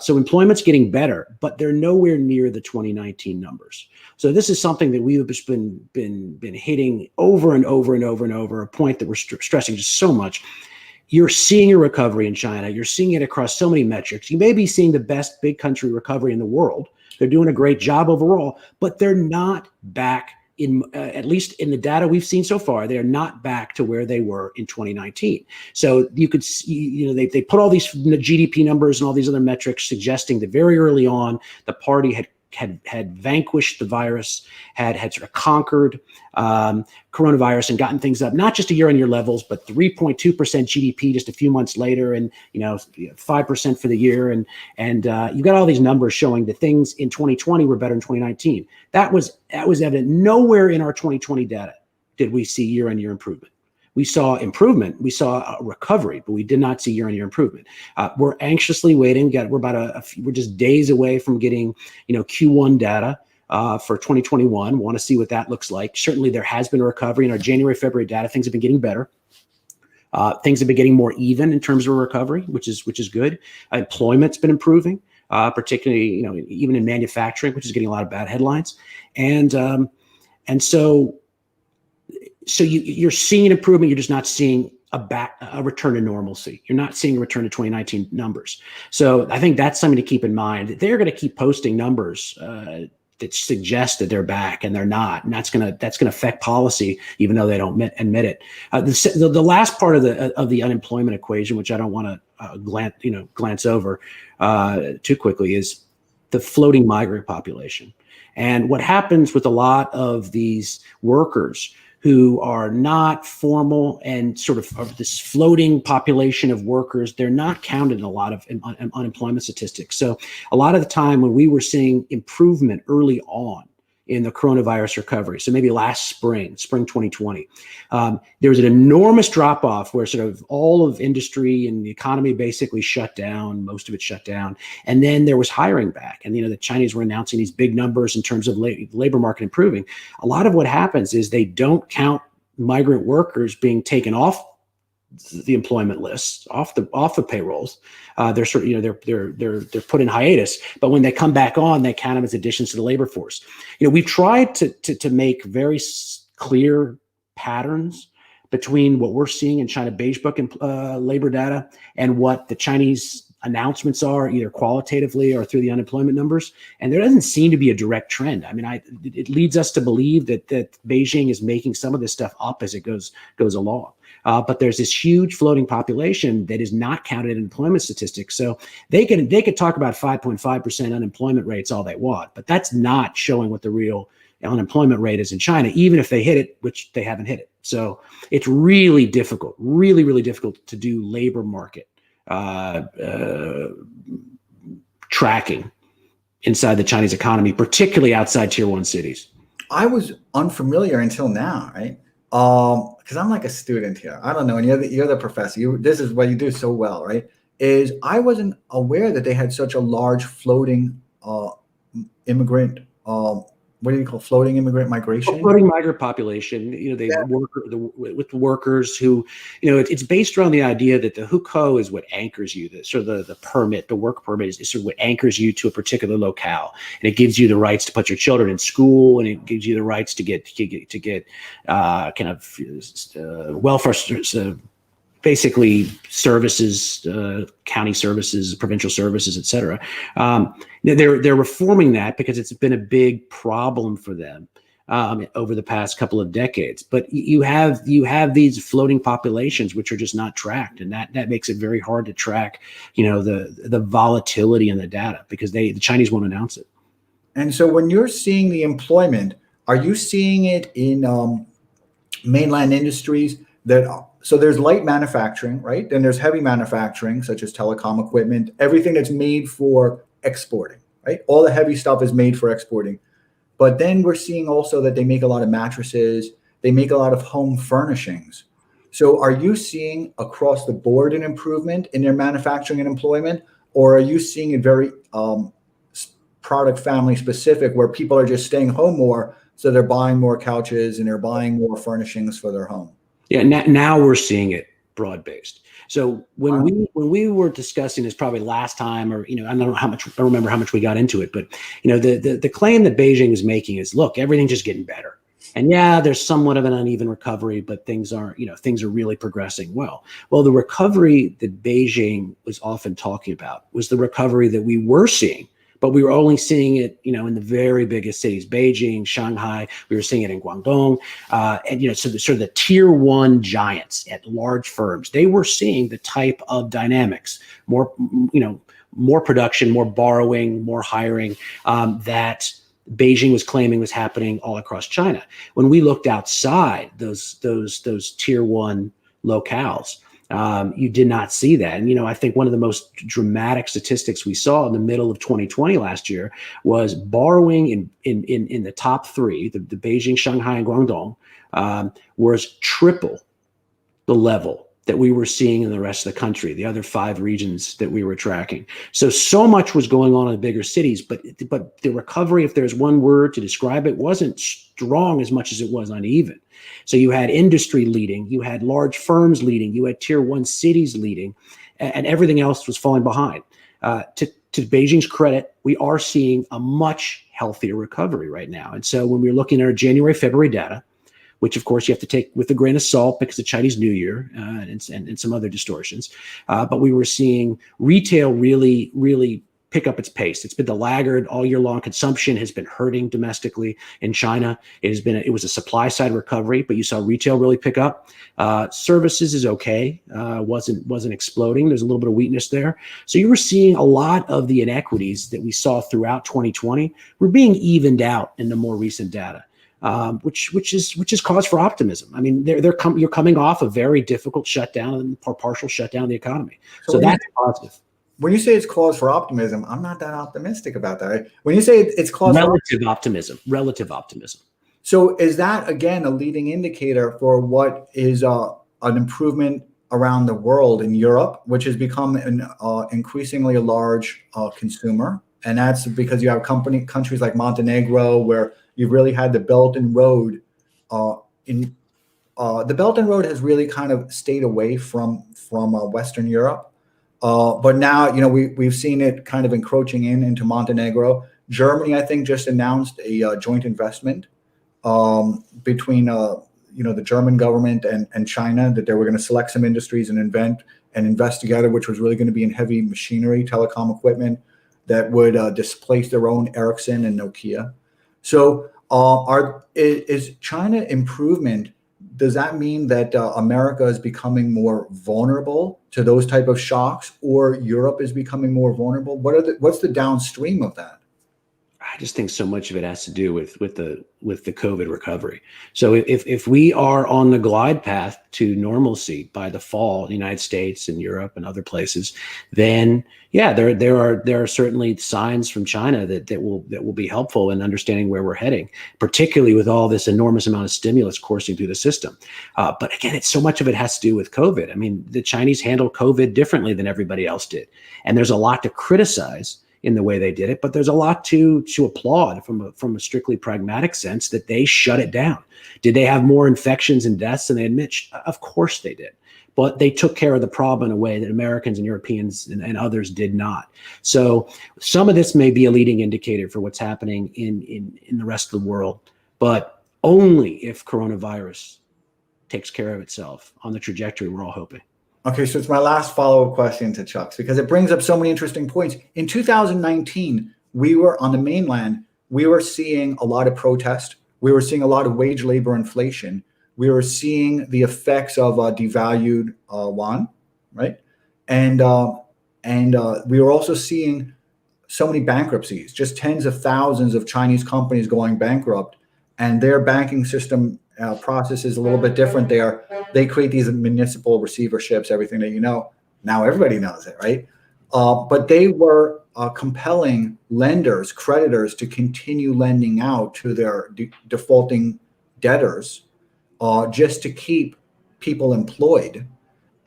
So employment's getting better, but they're nowhere near the 2019 numbers. So this is something that we've just been hitting over and over and over and over, a point that we're stressing just so much. You're seeing a recovery in China. You're seeing it across so many metrics. You may be seeing the best big country recovery in the world. They're doing a great job overall, but they're not back at least in the data we've seen so far, they are not back to where they were in 2019. So you could see, they put all these GDP numbers and all these other metrics suggesting that very early on, the party had vanquished the virus, had sort of conquered coronavirus and gotten things up, not just to year-on-year levels, but 3.2% GDP just a few months later, and 5% for the year, and you've got all these numbers showing that things in 2020 were better in 2019. That was evident. Nowhere in our 2020 data did we see year-on-year improvement. We saw improvement. We saw a recovery, but we did not see year-on-year improvement. We're anxiously waiting. We're just days away from getting, Q1 data for 2021. Want to see what that looks like. Certainly, there has been a recovery in our January, February data. Things have been getting better. Things have been getting more even in terms of recovery, which is good. Employment's been improving, particularly, even in manufacturing, which is getting a lot of bad headlines, and so. So you're seeing an improvement. You're just not seeing a return to normalcy. You're not seeing a return to 2019 numbers. So I think that's something to keep in mind. They're going to keep posting numbers that suggest that they're back, and they're not. And that's going to affect policy, even though they don't admit it. The last part of the unemployment equation, which I don't want to glance over too quickly, is the floating migrant population. And what happens with a lot of these workers who are not formal and sort of this floating population of workers, they're not counted in a lot of unemployment statistics. So a lot of the time when we were seeing improvement early on in the coronavirus recovery, so maybe last spring 2020, there was an enormous drop off where sort of all of industry and the economy basically shut down, most of it shut down. And then there was hiring back. And, the Chinese were announcing these big numbers in terms of labor market improving. A lot of what happens is they don't count migrant workers being taken off the employment lists, off the payrolls. They're sort of, they're put in hiatus, but when they come back on, they count them as additions to the labor force. We've tried to make very clear patterns between what we're seeing in China Beige Book and labor data and what the Chinese announcements are, either qualitatively or through the unemployment numbers. And there doesn't seem to be a direct trend. I mean, it leads us to believe that Beijing is making some of this stuff up as it goes along. but there's this huge floating population that is not counted in employment statistics. So they could talk about 5.5% unemployment rates all they want, but that's not showing what the real unemployment rate is in China, even if they hit it, which they haven't hit it. So it's really difficult, really difficult to do labor market tracking inside the Chinese economy, particularly outside tier 1 cities. I was unfamiliar until now, right? Because I'm like a student here. I don't know, and you're the professor. This is what you do so well, right? Is I wasn't aware that they had such a large floating immigrant. What do you call floating immigrant migration? Floating migrant population. They work with workers who, it's based around the idea that the hukou is what anchors you. The permit, the work permit is sort of what anchors you to a particular locale, and it gives you the rights to put your children in school, and it gives you the rights to get welfare. Basically services, county services, provincial services, et cetera. They're reforming that because it's been a big problem for them over the past couple of decades. But you have these floating populations which are just not tracked, and that makes it very hard to track, the volatility in the data because the Chinese won't announce it. And so when you're seeing the employment, are you seeing it in mainland industries so there's light manufacturing, right? Then there's heavy manufacturing, such as telecom equipment, everything that's made for exporting, right? All the heavy stuff is made for exporting. But then we're seeing also that they make a lot of mattresses, they make a lot of home furnishings. So are you seeing across the board an improvement in their manufacturing and employment, or are you seeing it very product family specific where people are just staying home more, so they're buying more couches and they're buying more furnishings for their home? Yeah, now we're seeing it broad-based. So when we were discussing this probably last time, or I don't remember how much we got into it, but the claim that Beijing is making is, look, everything's just getting better. And yeah, there's somewhat of an uneven recovery, but things are really progressing well. Well, the recovery that Beijing was often talking about was the recovery that we were seeing, but we were only seeing it, in the very biggest cities, Beijing, Shanghai. We were seeing it in Guangdong, and so the tier 1 giants at large firms, they were seeing the type of dynamics, more production, more borrowing, more hiring that Beijing was claiming was happening all across China. When we looked outside those tier 1 locales, you did not see that. And, I think one of the most dramatic statistics we saw in the middle of 2020 last year was borrowing in the top 3, the Beijing, Shanghai, and Guangdong, was triple the level that we were seeing in the rest of the country, the other 5 regions that we were tracking. So much was going on in the bigger cities, but the recovery, if there's one word to describe it, wasn't strong as much as it was uneven. So you had industry leading, you had large firms leading, you had tier 1 cities leading, and everything else was falling behind. To Beijing's credit, we are seeing a much healthier recovery right now. And so when we're looking at our January, February data, which of course you have to take with a grain of salt because of Chinese New Year and some other distortions. But we were seeing retail really pick up its pace. It's been the laggard all year long. Consumption has been hurting domestically in China. It was a supply side recovery, but you saw retail really pick up. Services is okay. Wasn't exploding. There's a little bit of weakness there. So you were seeing a lot of the inequities that we saw throughout 2020 were being evened out in the more recent data. Which is cause for optimism. I mean, you're coming off a very difficult shutdown or partial shutdown of the economy. So that's positive. When you say it's cause for optimism, I'm not that optimistic about that. When you say it's cause relative optimism. So is that again a leading indicator for what is an improvement around the world in Europe, which has become an increasingly a large consumer, and that's because you have countries like Montenegro where you've really had the Belt and Road. The Belt and Road has really kind of stayed away from Western Europe, but now we've seen it kind of encroaching into Montenegro. Germany, I think, just announced a joint investment between the German government and China, that they were going to select some industries and invest together, which was really going to be in heavy machinery, telecom equipment that would displace their own Ericsson and Nokia. So is China improvement does that mean that America is becoming more vulnerable to those type of shocks, or Europe is becoming more vulnerable? What's the downstream of that? I just think so much of it has to do with the COVID recovery. So if we are on the glide path to normalcy by the fall in the United States and Europe and other places, then yeah, there are certainly signs from China that will be helpful in understanding where we're heading, particularly with all this enormous amount of stimulus coursing through the system. But again, so much of it has to do with COVID. I mean, the Chinese handled COVID differently than everybody else did, and there's a lot to criticize in the way they did it, but there's a lot to applaud from a strictly pragmatic sense that they shut it down. Did they have more infections and deaths than they admit? Of course they did, but they took care of the problem in a way that Americans and Europeans and others did not. So some of this may be a leading indicator for what's happening in the rest of the world, but only if coronavirus takes care of itself on the trajectory we're all hoping. Okay, so it's my last follow-up question to Chuck's, because it brings up so many interesting points. In 2019, we were on the mainland, we were seeing a lot of protest. We were seeing a lot of wage labor inflation. We were seeing the effects of devalued Yuan, right? And we were also seeing so many bankruptcies, just tens of thousands of Chinese companies going bankrupt, and their banking system process is a little bit different there. They create these municipal receiverships, everything that you know. Now everybody knows it, right? But they were compelling lenders, creditors, to continue lending out to their defaulting debtors just to keep people employed.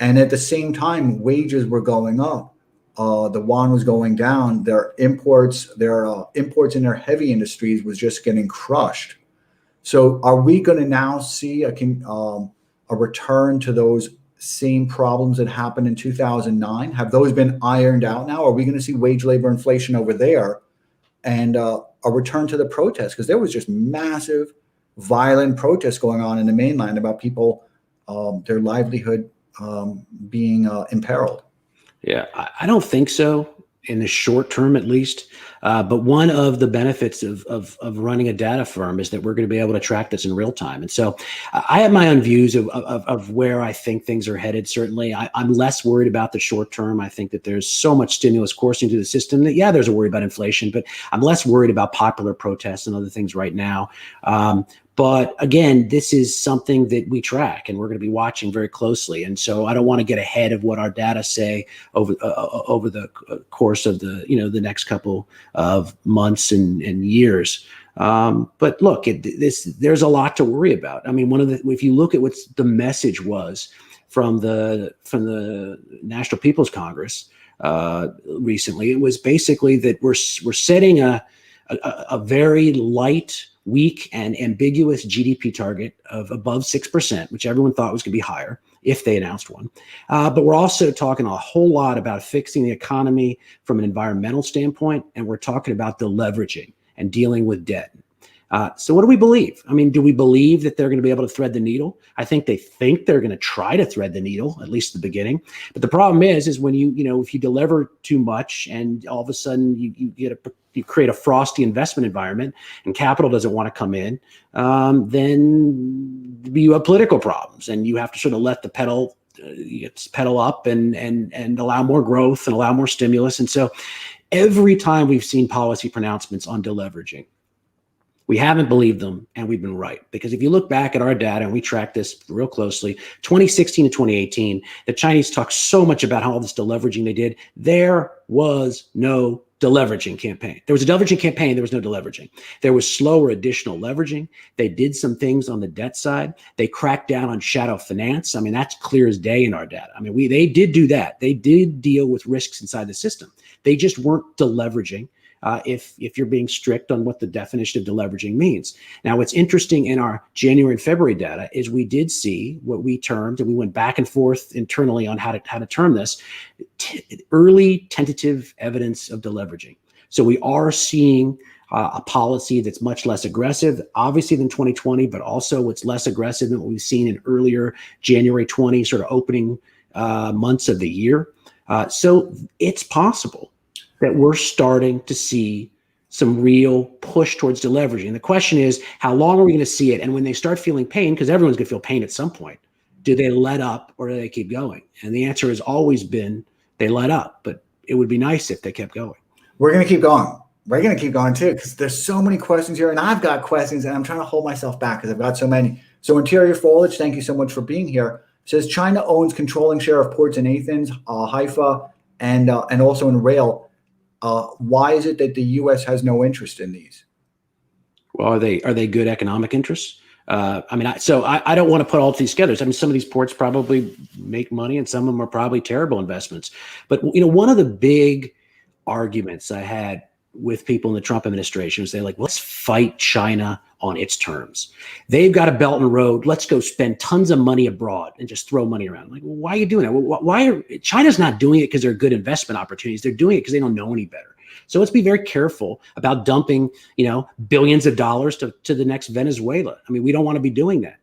And at the same time, wages were going up. The yuan was going down. Their imports in their heavy industries was just getting crushed. So are we going to now see a return to those same problems that happened in 2009? Have those been ironed out now? Are we going to see wage labor inflation over there and a return to the protests? Because there was just massive, violent protests going on in the mainland about people, their livelihood being imperiled. Yeah, I don't think so in the short term, at least. But one of the benefits of running a data firm is that we're going to be able to track this in real time. And so I have my own views of where I think things are headed. Certainly, I'm less worried about the short term. I think that there's so much stimulus coursing through the system that, yeah, there's a worry about inflation, but I'm less worried about popular protests and other things right now. But again, this is something that we track and we're going to be watching very closely. And so I don't want to get ahead of what our data say over the course of the next couple of months and years. But look, there's a lot to worry about. I mean, if you look at what the message was from the National People's Congress recently, it was basically that we're setting a very light, weak, and ambiguous GDP target of above 6%, which everyone thought was going to be higher if they announced one. But we're also talking a whole lot about fixing the economy from an environmental standpoint, and we're talking about the leveraging and dealing with debt. So what do we believe? I mean, do we believe that they're going to be able to thread the needle? I think they're going to try to thread the needle, at least at the beginning. But the problem is when if you deliver too much and all of a sudden you create a frosty investment environment and capital doesn't want to come in, then you have political problems and you have to sort of let the pedal up and allow more growth and allow more stimulus. And so every time we've seen policy pronouncements on deleveraging, we haven't believed them, and we've been right. Because if you look back at our data, and we track this real closely, 2016 to 2018, the Chinese talked so much about how all this deleveraging they did. There was no deleveraging campaign. There was a deleveraging campaign. There was no deleveraging. There was slower additional leveraging. They did some things on the debt side. They cracked down on shadow finance. I mean, that's clear as day in our data. I mean, they did do that. They did deal with risks inside the system. They just weren't deleveraging. If you're being strict on what the definition of deleveraging means. Now, what's interesting in our January and February data is we did see what we termed, and we went back and forth internally on how to term this, early tentative evidence of deleveraging. So we are seeing a policy that's much less aggressive, obviously, than 2020, but also what's less aggressive than what we've seen in earlier January 20 sort of opening months of the year. So it's possible that we're starting to see some real push towards deleveraging. The question is, how long are we going to see it? And when they start feeling pain, because everyone's going to feel pain at some point, do they let up or do they keep going? And the answer has always been they let up, but it would be nice if they kept going. We're going to keep going. We're going to keep going too, because there's so many questions here, and I've got questions, and I'm trying to hold myself back because I've got so many. So Interior Foliage, thank you so much for being here. Says China owns controlling share of ports in Athens, Haifa, and also in rail. Why is it that the U.S. has no interest in these? Well, are they good economic interests? I don't want to put all these together. I mean, some of these ports probably make money, and some of them are probably terrible investments. But one of the big arguments I had with people in the Trump administration was they're like, let's fight China on its terms. They've got a Belt and Road. Let's go spend tons of money abroad and just throw money around. Like, well, why are you doing that? China's not doing it because they're good investment opportunities. They're doing it because they don't know any better. So let's be very careful about dumping, billions of dollars to the next Venezuela. I mean, we don't want to be doing that.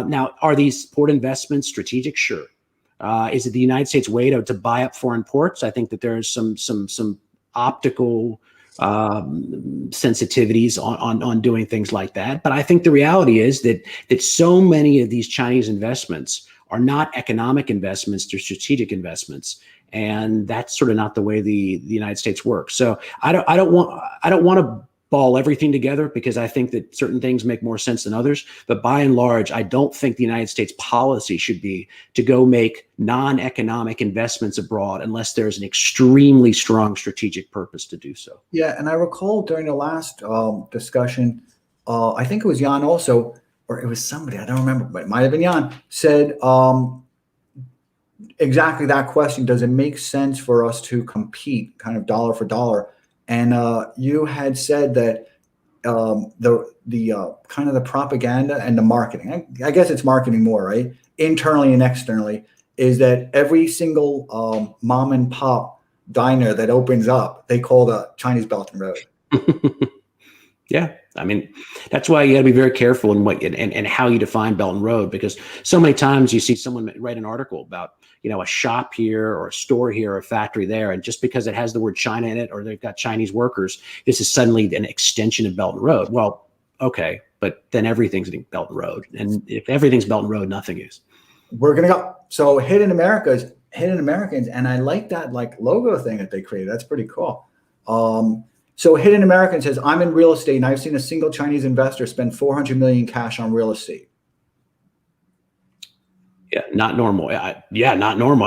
Now, are these port investments strategic? Sure. Is it the United States way to buy up foreign ports? I think that there's some optical sensitivities on doing things like that. But I think the reality is that so many of these Chinese investments are not economic investments, they're strategic investments. And that's sort of not the way the United States works. So I don't want to ball everything together, because I think that certain things make more sense than others. But by and large, I don't think the United States policy should be to go make non-economic investments abroad unless there's an extremely strong strategic purpose to do so. Yeah, and I recall during the last discussion, I think it was Yuan also, or it was somebody, I don't remember, but it might have been Yuan, said exactly that question. Does it make sense for us to compete kind of dollar for dollar? And you had said that the kind of the propaganda and the marketing, I guess it's marketing more, right? Internally and externally, is that every single mom and pop diner that opens up, they call the Chinese Belt and Road. Yeah. I mean, that's why you got to be very careful in what and how you define Belt and Road, because so many times you see someone write an article about, a shop here or a store here or a factory there. And just because it has the word China in it or they've got Chinese workers, this is suddenly an extension of Belt and Road. Well, okay, but then everything's Belt and Road. And if everything's Belt and Road, nothing is. We're going to go. So Hidden Americans. And I like that logo thing that they created. That's pretty cool. So Hidden American says, I'm in real estate and I've seen a single Chinese investor spend $400 million cash on real estate. Yeah, not normal. Not normal.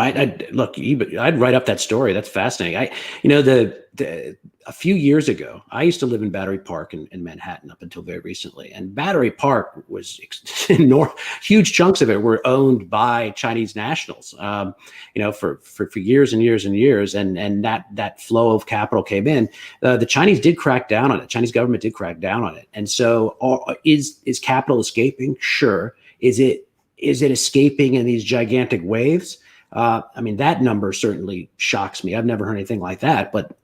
Look, I'd write up that story. That's fascinating. A few years ago, I used to live in Battery Park in Manhattan up until very recently. And Battery Park was huge chunks of it were owned by Chinese nationals, for years and years and years. And that flow of capital came in. The Chinese did crack down on it. Chinese government did crack down on it. And so is capital escaping? Sure. Is it escaping in these gigantic waves? That number certainly shocks me. I've never heard anything like that. But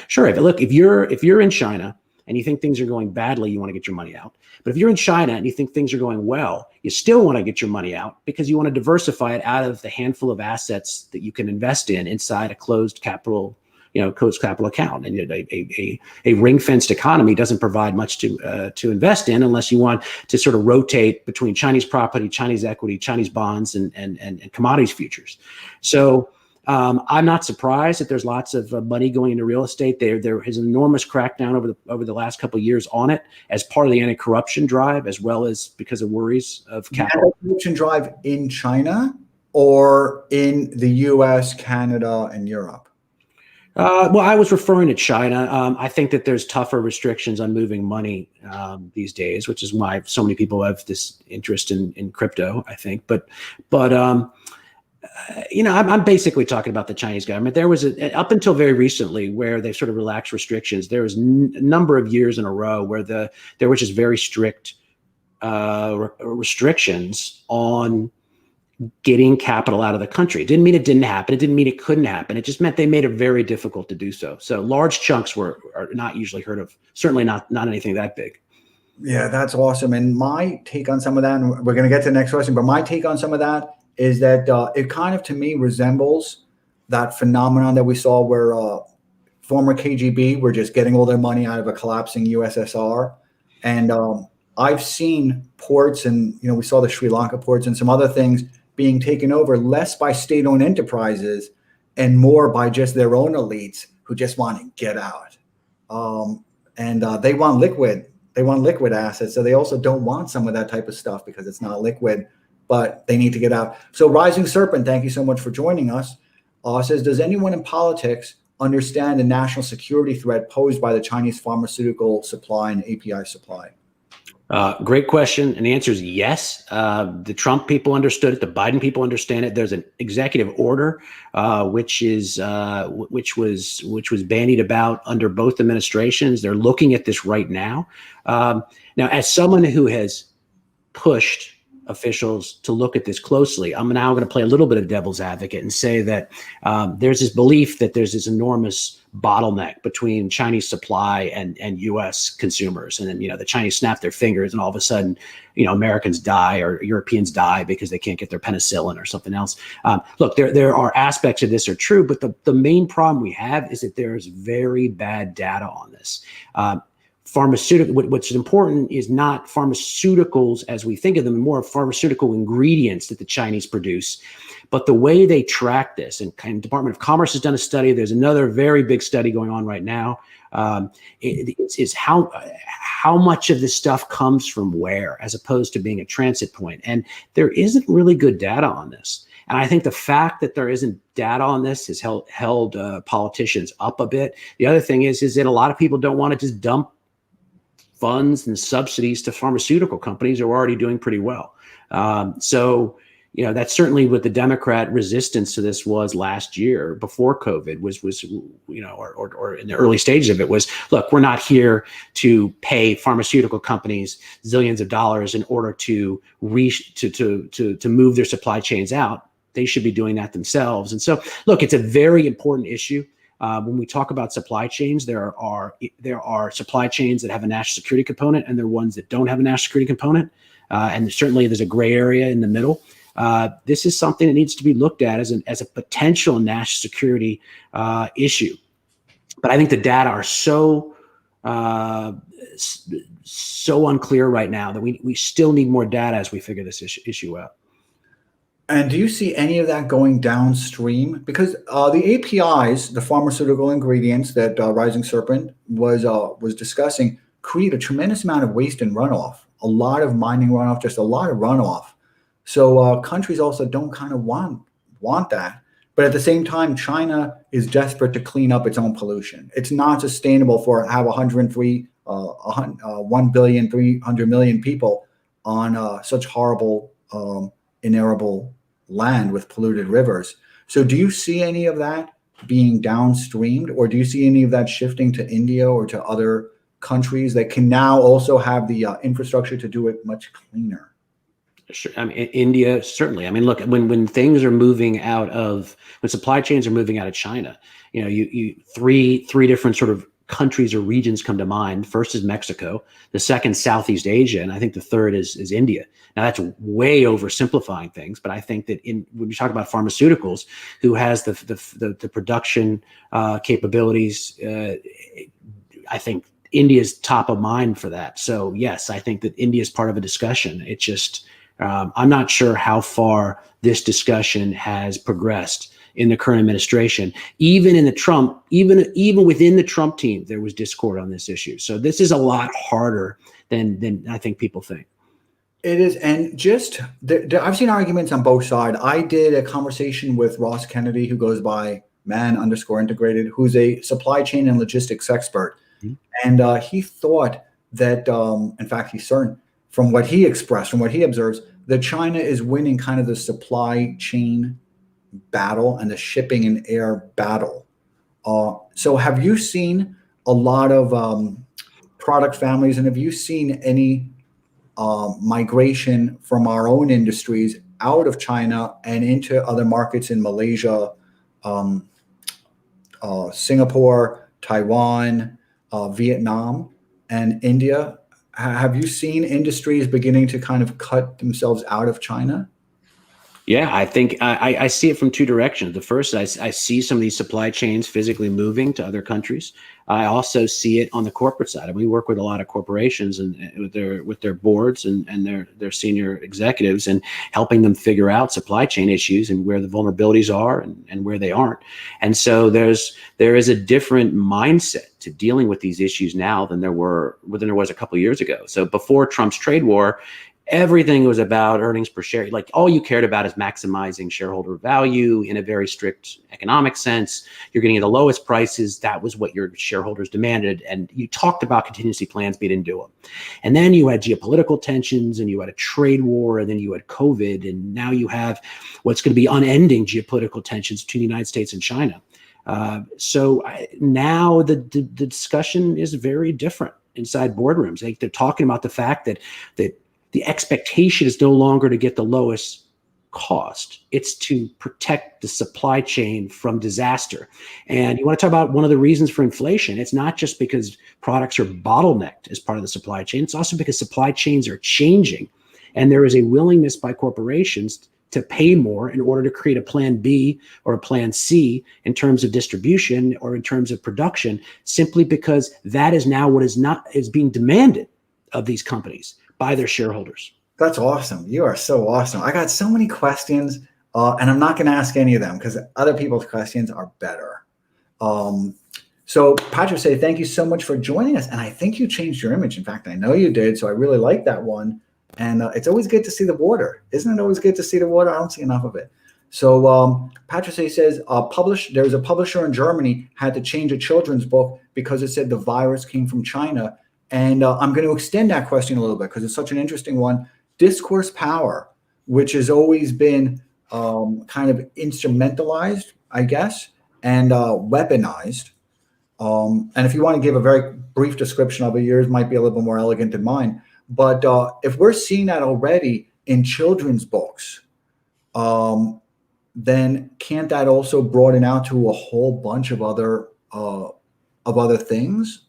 sure, if you're in China and you think things are going badly, you want to get your money out. But if you're in China and you think things are going well, you still want to get your money out because you want to diversify it out of the handful of assets that you can invest in inside a closed capital account. And a ring-fenced economy doesn't provide much to invest in unless you want to sort of rotate between Chinese property, Chinese equity, Chinese bonds, and commodities futures. So I'm not surprised that there's lots of money going into real estate. There is an enormous crackdown over the last couple of years on it as part of the anti-corruption drive, as well as because of worries of capital. Anti-corruption drive in China or in the U.S., Canada, and Europe? Well, I was referring to China. I think that there's tougher restrictions on moving money these days, which is why so many people have this interest in crypto, I think. But I'm basically talking about the Chinese government. There was up until very recently where they sort of relaxed restrictions. There was a number of years in a row where there were just very strict restrictions on getting capital out of the country. It didn't mean it didn't happen. It didn't mean it couldn't happen. It just meant they made it very difficult to do so. So large chunks are not usually heard of. Certainly not anything that big. Yeah, that's awesome. And my take on some of that, and we're going to get to the next question, but my take on some of that is that it kind of, to me, resembles that phenomenon that we saw where former KGB were just getting all their money out of a collapsing USSR. And I've seen ports, and we saw the Sri Lanka ports and some other things being taken over less by state-owned enterprises and more by just their own elites who just want to get out. And they want liquid. They want liquid assets. So they also don't want some of that type of stuff because it's not liquid, but they need to get out. So Rising Serpent, thank you so much for joining us. Says, does anyone in politics understand the national security threat posed by the Chinese pharmaceutical supply and API supply? Great question. And the answer is yes. The Trump people understood it. The Biden people understand it. There's an executive order, which was bandied about under both administrations. They're looking at this right now. Now, as someone who has pushed officials to look at this closely, I'm now going to play a little bit of devil's advocate and say that there's this belief that there's this enormous bottleneck between Chinese supply and U.S. consumers. And then, the Chinese snap their fingers and all of a sudden, Americans die or Europeans die because they can't get their penicillin or something else. Look, there are aspects of this are true, but the main problem we have is that there's very bad data on this. Pharmaceutical. What's important is not pharmaceuticals as we think of them, more pharmaceutical ingredients that the Chinese produce, but the way they track this. And Department of Commerce has done a study. There's another very big study going on right now. Is how much of this stuff comes from where, as opposed to being a transit point. And there isn't really good data on this. And I think the fact that there isn't data on this has held politicians up a bit. The other thing is that a lot of people don't want to just dump funds and subsidies to pharmaceutical companies who are already doing pretty well. So that's certainly what the Democrat resistance to this was last year before COVID was or in the early stages of it was, look, we're not here to pay pharmaceutical companies zillions of dollars in order to move their supply chains out. They should be doing that themselves. And so, look, it's a very important issue. When we talk about supply chains, there are supply chains that have a national security component, and there are ones that don't have a national security component. And certainly there's a gray area in the middle. This is something that needs to be looked at as a potential national security issue. But I think the data are so unclear right now that we still need more data as we figure this issue out. And do you see any of that going downstream? Because the APIs, the pharmaceutical ingredients that Rising Serpent was discussing, create a tremendous amount of waste and runoff, a lot of mining runoff, just a lot of runoff. So countries also don't kind of want that. But at the same time, China is desperate to clean up its own pollution. It's not sustainable for have 1,300,000,000 people on such horrible, inarable land with polluted rivers. So do you see any of that being downstreamed, or do you see any of that shifting to India or to other countries that can now also have the infrastructure to do it much cleaner? Sure. I mean, India, certainly. I mean, look, when things are moving when supply chains are moving out of China, you three different sort of countries or regions come to mind. First is Mexico, the second Southeast Asia, and I think the third is India. Now that's way oversimplifying things, but I think that when we talk about pharmaceuticals, who has the production capabilities, I think India's top of mind for that. So yes, I think that India is part of a discussion. It's just I'm not sure how far this discussion has progressed in the current administration. Even in the Trump, even within the Trump team, there was discord on this issue. So this is a lot harder than I think people think. It is, and just I've seen arguments on both sides. I did a conversation with Ross Kennedy, who goes by man_integrated, who's a supply chain and logistics expert, and he thought that, in fact, he's certain from what he expressed, from what he observes, that China is winning kind of the supply chain battle and the shipping and air battle. So have you seen a lot of product families, and have you seen any migration from our own industries out of China and into other markets in Malaysia, Singapore, Taiwan, Vietnam, and India? Have you seen industries beginning to kind of cut themselves out of China? Yeah, I think I see it from two directions. The first, I see some of these supply chains physically moving to other countries. I also see it on the corporate side. And we work with a lot of corporations and with their boards and their senior executives, and helping them figure out supply chain issues and where the vulnerabilities are and where they aren't. And so there is a different mindset to dealing with these issues now than there was a couple of years ago. So before Trump's trade war, everything was about earnings per share. Like, all you cared about is maximizing shareholder value in a very strict economic sense. You're getting the lowest prices. That was what your shareholders demanded. And you talked about contingency plans, but you didn't do them. And then you had geopolitical tensions, and you had a trade war, and then you had COVID. And now you have what's going to be unending geopolitical tensions between the United States and China. Now the discussion is very different inside boardrooms. They're talking about the fact that the expectation is no longer to get the lowest cost. It's to protect the supply chain from disaster. And you want to talk about one of the reasons for inflation. It's not just because products are bottlenecked as part of the supply chain. It's also because supply chains are changing. And there is a willingness by corporations to pay more in order to create a plan B or a plan C in terms of distribution or in terms of production, simply because that is now what is being demanded of these companies by their shareholders. That's awesome. You are so awesome. I got so many questions, and I'm not going to ask any of them because other people's questions are better. So Patrick say, thank you so much for joining us. And I think you changed your image. In fact, I know you did. So I really like that one. And it's always good to see the water. Isn't it always good to see the water? I don't see enough of it. So Patrick say says, there was a publisher in Germany had to change a children's book because it said the virus came from China. And I'm going to extend that question a little bit because it's such an interesting one. Discourse power, which has always been kind of instrumentalized, I guess, and weaponized. And if you want to give a very brief description of it, yours might be a little bit more elegant than mine. But if we're seeing that already in children's books, then can't that also broaden out to a whole bunch of other things?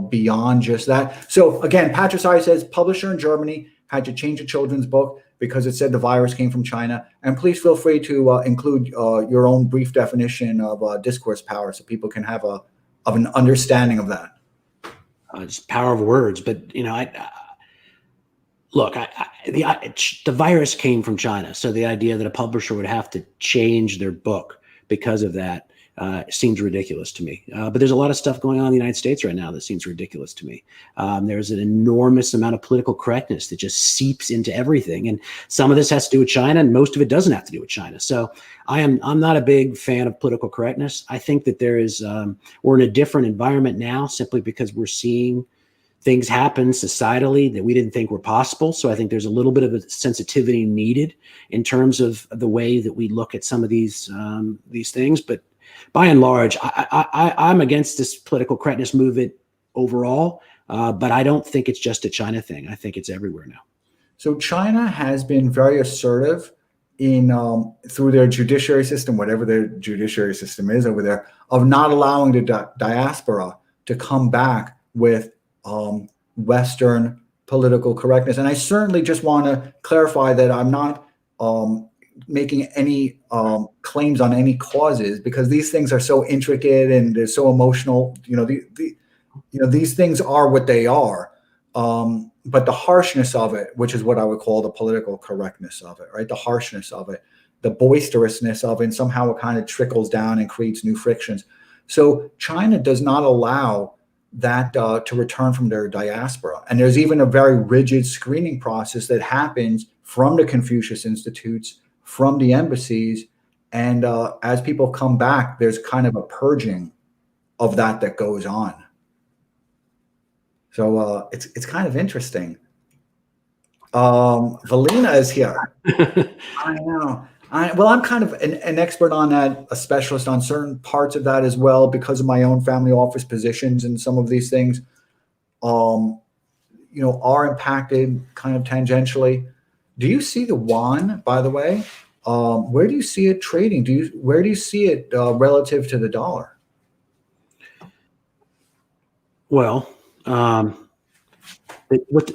Beyond just that. So again, Patrick Sire says publisher in Germany had to change a children's book because it said the virus came from China. And please feel free to include your own brief definition of discourse power so people can have an understanding of that. It's power of words, but the virus came from China. So the idea that a publisher would have to change their book because of that seems ridiculous to me. But there's a lot of stuff going on in the United States right now that seems ridiculous to me. There's an enormous amount of political correctness that just seeps into everything. And some of this has to do with China, and most of it doesn't have to do with China. So I'm not a big fan of political correctness. I think that we're in a different environment now simply because we're seeing things happen societally that we didn't think were possible. So I think there's a little bit of a sensitivity needed in terms of the way that we look at some of these things. But by and large, I'm against this political correctness movement overall, but I don't think it's just a China thing. I think it's everywhere now. So China has been very assertive in through their judiciary system, whatever their judiciary system is over there, of not allowing the diaspora to come back with Western political correctness. And I certainly just want to clarify that I'm not making any claims on any causes, because these things are so intricate and they're so emotional. These things are what they are. But the harshness of it, which is what I would call the political correctness of it, right? The harshness of it, the boisterousness of it, and somehow it kind of trickles down and creates new frictions. So China does not allow that to return from their diaspora. And there's even a very rigid screening process that happens from the Confucius Institutes, from the embassies. And as people come back, there's kind of a purging of that goes on. So it's kind of interesting. Valina is here. I know. I'm kind of an expert on that, a specialist on certain parts of that as well, because of my own family office positions, and some of these things, are impacted kind of tangentially. Do you see the yuan, by the way? Where do you see it trading? Where do you see it relative to the dollar? Well,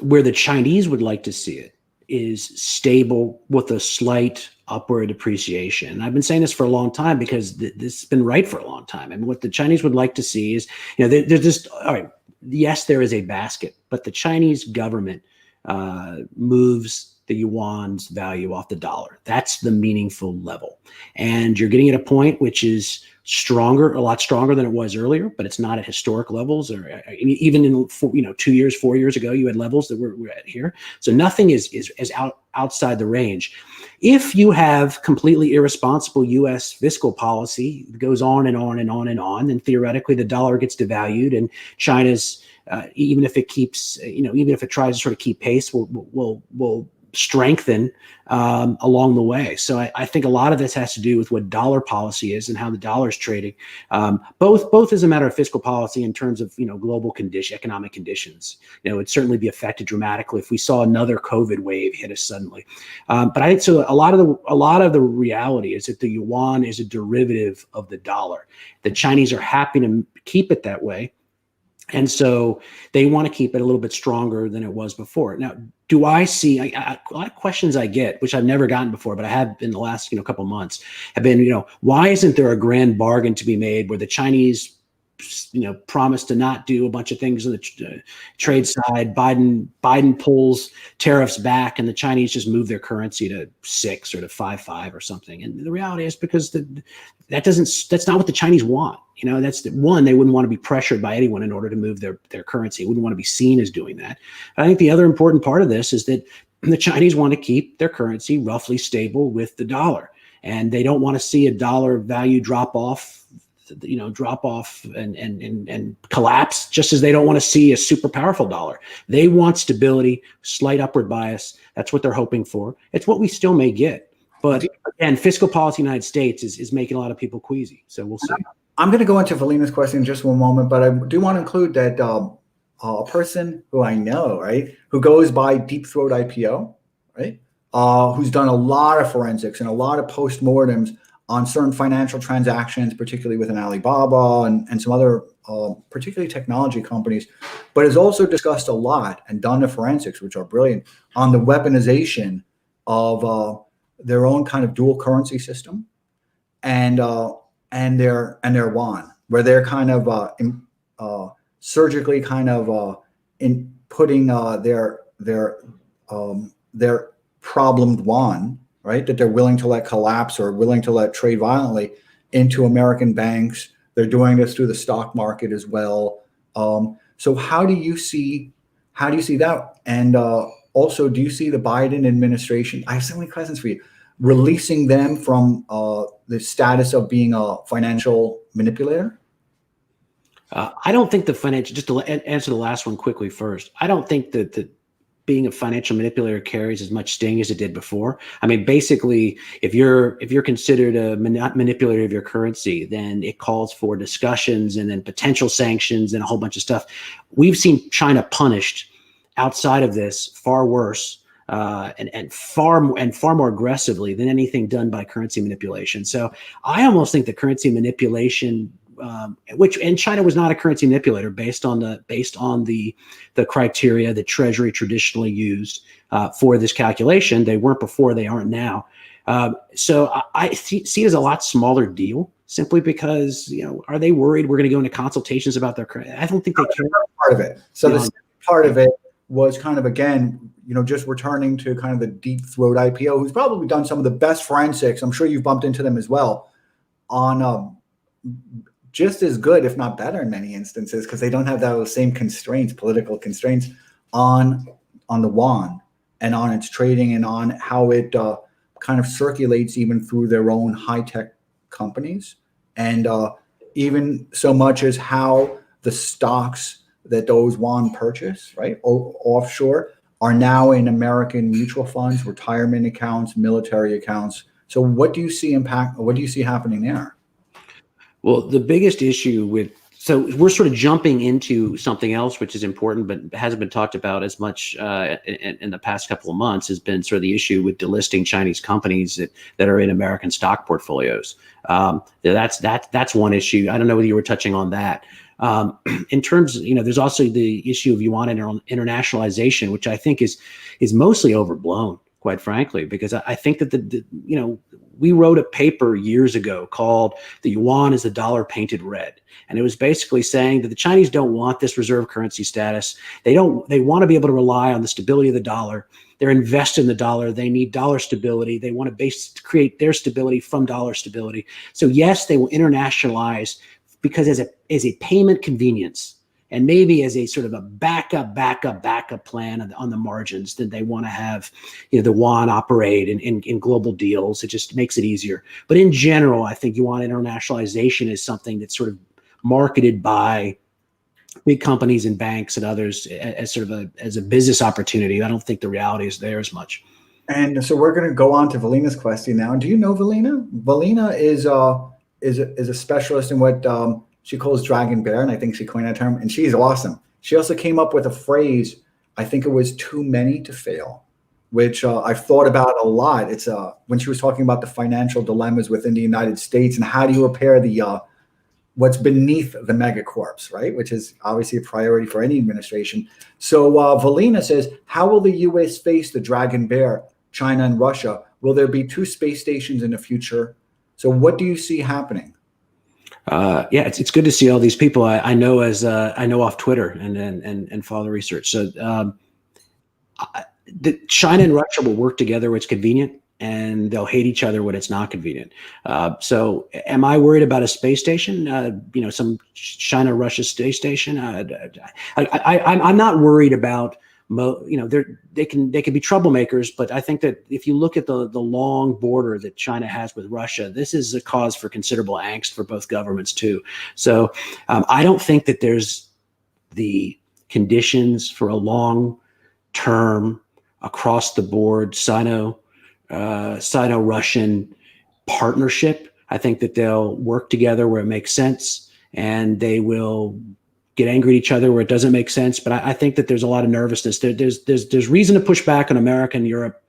where the Chinese would like to see it is stable with a slight upward appreciation. And I've been saying this for a long time because this has been right for a long time. And what the Chinese would like to see is, there's just, all right, yes, there is a basket, but the Chinese government moves the yuan's value off the dollar. That's the meaningful level. And you're getting at a point which is stronger, a lot stronger than it was earlier, but it's not at historic levels. Or even in 2 years, 4 years ago, you had levels that we're at here. So nothing is outside the range. If you have completely irresponsible U.S. fiscal policy, it goes on and on and on and on, then theoretically the dollar gets devalued, and China's even if it keeps, even if it tries to sort of keep pace, will strengthen along the way. So I think a lot of this has to do with what dollar policy is and how the dollar is trading, both as a matter of fiscal policy in terms of global economic conditions. It'd certainly be affected dramatically if we saw another COVID wave hit us suddenly. But I think so. A lot of the reality is that the yuan is a derivative of the dollar. The Chinese are happy to keep it that way. And so they want to keep it a little bit stronger than it was before. Now, do I see a lot of questions I get, which I've never gotten before, but I have in the last couple of months, have been, why isn't there a grand bargain to be made where the Chinese promise to not do a bunch of things on the trade side? Biden pulls tariffs back, and the Chinese just move their currency to 6 or to 5.5 or something. And the reality is because that's not what the Chinese want. That's one, they wouldn't want to be pressured by anyone in order to move their currency. Wouldn't want to be seen as doing that. I think the other important part of this is that the Chinese want to keep their currency roughly stable with the dollar, and they don't want to see a dollar value drop off and collapse, just as they don't want to see a super powerful dollar. They want stability, slight upward bias. That's what they're hoping for. It's what we still may get. But again, fiscal policy in the United States is making a lot of people queasy. So we'll see. I'm going to go into Valina's question in just one moment, but I do want to include that a person who I know, right, who goes by Deep Throat IPO, right, who's done a lot of forensics and a lot of postmortems on certain financial transactions, particularly with an Alibaba and some other particularly technology companies, but has also discussed a lot and done the forensics, which are brilliant, on the weaponization of their own kind of dual currency system and their yuan, where they're kind of surgically kind of in putting their problemed yuan, right, that they're willing to let collapse or willing to let trade violently into American banks. They're doing this through the stock market as well. So how do you see that? And also, do you see the Biden administration? I have so many questions for you. Releasing them from the status of being a financial manipulator? I don't think just to answer the last one quickly first, I don't think that being a financial manipulator carries as much sting as it did before. I mean, basically, if you're considered a manipulator of your currency, then it calls for discussions and then potential sanctions and a whole bunch of stuff. We've seen China punished outside of this far worse and far more aggressively than anything done by currency manipulation. So I almost think the currency manipulation, and China was not a currency manipulator based on the criteria that Treasury traditionally used for this calculation. They weren't before, they aren't now. So I see it as a lot smaller deal, simply because are they worried we're going to go into consultations about their currency? I don't think they care. Part of it. So the part of it was kind of, again, just returning to kind of the Deep Throat IPO, who's probably done some of the best forensics. I'm sure you've bumped into them as well on just as good, if not better in many instances, because they don't have those same constraints, political constraints on the yuan and on its trading and on how it kind of circulates even through their own high-tech companies. And even so much as how the stocks that those yuan purchase, right, offshore, are now in American mutual funds, retirement accounts, military accounts. So what do you see happening there? Well, the biggest issue so we're sort of jumping into something else, which is important, but hasn't been talked about as much in the past couple of months, has been sort of the issue with delisting Chinese companies that are in American stock portfolios. That's one issue. I don't know whether you were touching on that. In terms, there's also the issue of yuan internationalization, which I think is mostly overblown. quite frankly, because I think that we wrote a paper years ago called "The Yuan is the Dollar Painted Red," and it was basically saying that the Chinese don't want this reserve currency status. They want to be able to rely on the stability of the dollar. They're invested in the dollar. They need dollar stability. They want to create their stability from dollar stability. So yes, they will internationalize because as a payment convenience, and maybe as a sort of a backup plan on the margins, that they want to have the yuan operate in global deals. It just makes it easier. But in general, I think yuan internationalization is something that's sort of marketed by big companies and banks and others as sort of as a business opportunity. I don't think the reality is there as much. And so we're going to go on to Valina's question now. Do you know Valina? Valina is a specialist in what she calls dragon bear, and I think she coined that term, and she's awesome. She also came up with a phrase, I think it was too many to fail, which I've thought about a lot. It's when she was talking about the financial dilemmas within the United States and how do you repair the what's beneath the megacorps, right? Which is obviously a priority for any administration. So Valina says, how will the U.S. face the dragon bear, China and Russia? Will there be two space stations in the future? So what do you see happening? Yeah, it's good to see all these people I know I know off Twitter and follow the research. So China and Russia will work together when it's convenient, and they'll hate each other when it's not convenient. So am I worried about a space station? Some China-Russia space station? I'm not worried about. They can be troublemakers, but I think that if you look at the long border that China has with Russia, this is a cause for considerable angst for both governments too. So I don't think that there's the conditions for a long-term, across the board Sino-Russian partnership. I think that they'll work together where it makes sense, and they will get angry at each other where it doesn't make sense. But I think that there's a lot of nervousness. There's reason to push back on America and Europe,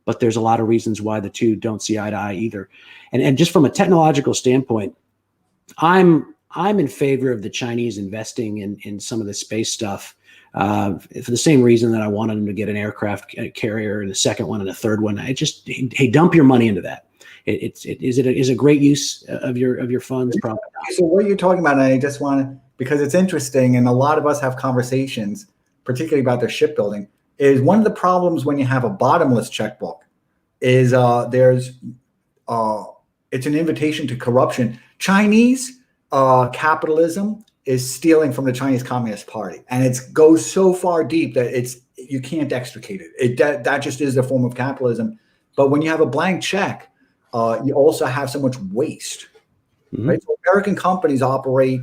but there's a lot of reasons why the two don't see eye to eye either. And just from a technological standpoint, I'm in favor of the Chinese investing in some of the space stuff for the same reason that I wanted them to get an aircraft carrier and a second one and a third one. Hey, dump your money into that. Is a great use of your funds? Probably not. So what you're talking about, and I just want to, because it's interesting, and a lot of us have conversations, particularly about their shipbuilding, is one of the problems when you have a bottomless checkbook is it's an invitation to corruption. Chinese capitalism is stealing from the Chinese Communist Party, and it goes so far deep that you can't extricate it. That just is a form of capitalism. But when you have a blank check, you also have so much waste. Mm-hmm. Right? So American companies operate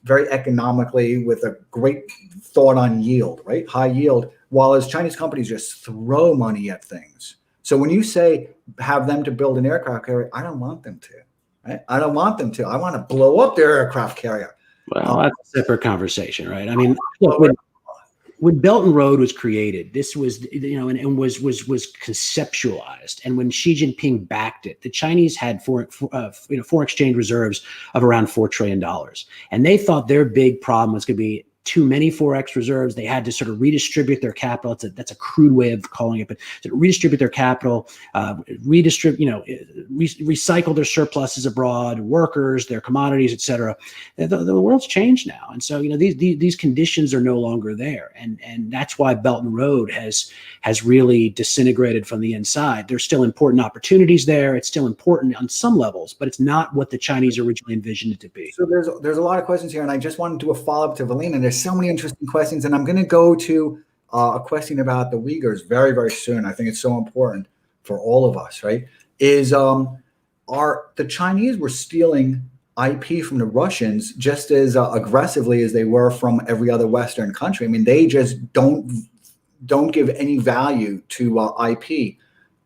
very economically with a great thought on yield, right? High yield, while as Chinese companies just throw money at things. So when you say have them to build an aircraft carrier, I don't want them to. Right? I don't want them to. I want to blow up their aircraft carrier. Well, that's a separate conversation, right? I mean, look, when Belt and Road was created, this was, and was conceptualized, and when Xi Jinping backed it, the Chinese had foreign exchange reserves of around $4 trillion, and they thought their big problem was going to be too many forex reserves. They had to sort of redistribute their capital. That's a crude way of calling it, but to redistribute their capital, recycle their surpluses abroad, workers, their commodities, et cetera. The world's changed now, and so these conditions are no longer there, and that's why Belt and Road has really disintegrated from the inside. There's still important opportunities there. It's still important on some levels, but it's not what the Chinese originally envisioned it to be. So there's a lot of questions here, and I just wanted to do a follow-up to Valina. There's so many interesting questions, and I'm going to go to a question about the Uyghurs very, very soon. I think it's so important for all of us, right? Is the Chinese were stealing IP from the Russians just as aggressively as they were from every other Western country. I mean, they just don't give any value to IP,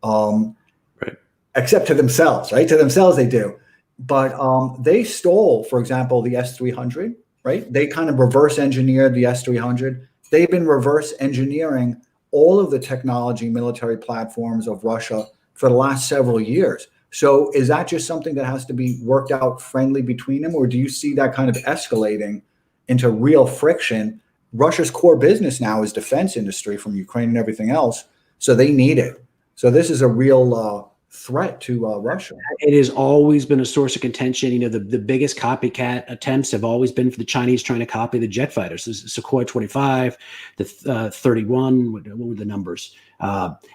right, except to themselves, right? To themselves they do. But they stole, for example, the S-300, right? They kind of reverse engineered the S-300. They've been reverse engineering all of the technology military platforms of Russia for the last several years. So is that just something that has to be worked out friendly between them, or do you see that kind of escalating into real friction? Russia's core business now is defense industry from Ukraine and everything else, so they need it. So this is a real threat to Russia. It has always been a source of contention. You know, the biggest copycat attempts have always been for the Chinese trying to copy the jet fighters. The Sukhoi 25, the 31. What were the numbers?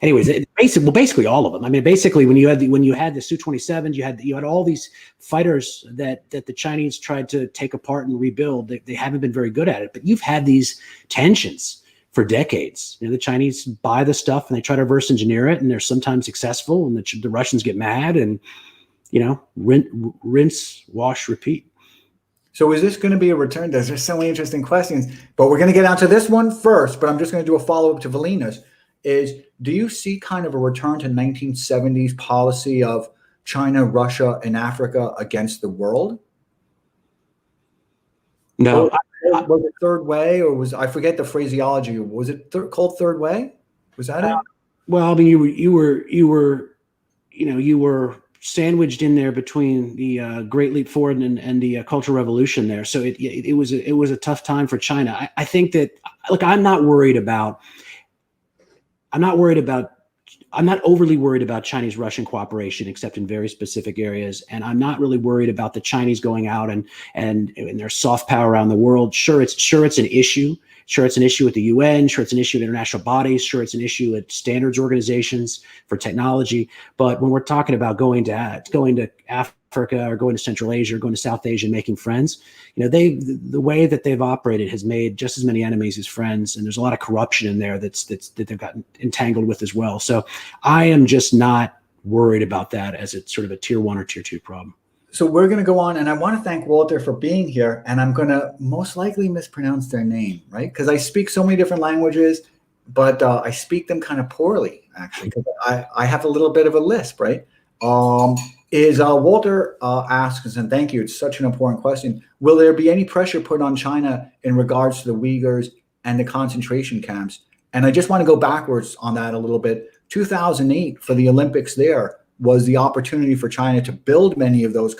Anyways, basically all of them. I mean, basically when you had the Su-27s, you had all these fighters that the Chinese tried to take apart and rebuild. They haven't been very good at it. But you've had these tensions for decades. You know, the Chinese buy the stuff and they try to reverse engineer it, and they're sometimes successful, and the Russians get mad, and rinse, wash, repeat. So is this going to be a return? There's so many interesting questions, but we're going to get onto this one first. But I'm just going to do a follow up to Valina's. Do you see kind of a return to 1970s policy of China, Russia, and Africa against the world? No. Was it third way, or I forget the phraseology? Was it called third way? Was that it? Well, I mean, you were sandwiched in there between the Great Leap Forward and the Cultural Revolution there. So it was a tough time for China. I think that, look, I'm not overly worried about Chinese-Russian cooperation, except in very specific areas. And I'm not really worried about the Chinese going out and their soft power around the world. Sure, it's an issue. Sure, it's an issue with the UN. Sure, it's an issue with international bodies. Sure, it's an issue with standards organizations for technology. But when we're talking about going to Africa or going to Central Asia or going to South Asia and making friends, the way that they've operated has made just as many enemies as friends, and there's a lot of corruption in there that they've gotten entangled with as well. So I am just not worried about that as it's sort of a tier 1 or tier 2 problem. So we're going to go on, and I want to thank Walter for being here, and I'm going to most likely mispronounce their name, right? Because I speak so many different languages, but I speak them kind of poorly, actually, because I have a little bit of a lisp, right? Walter asks, and thank you, it's such an important question, will there be any pressure put on China in regards to the Uyghurs and the concentration camps? And I just want to go backwards on that a little bit. 2008, for the Olympics there, was the opportunity for China to build many of those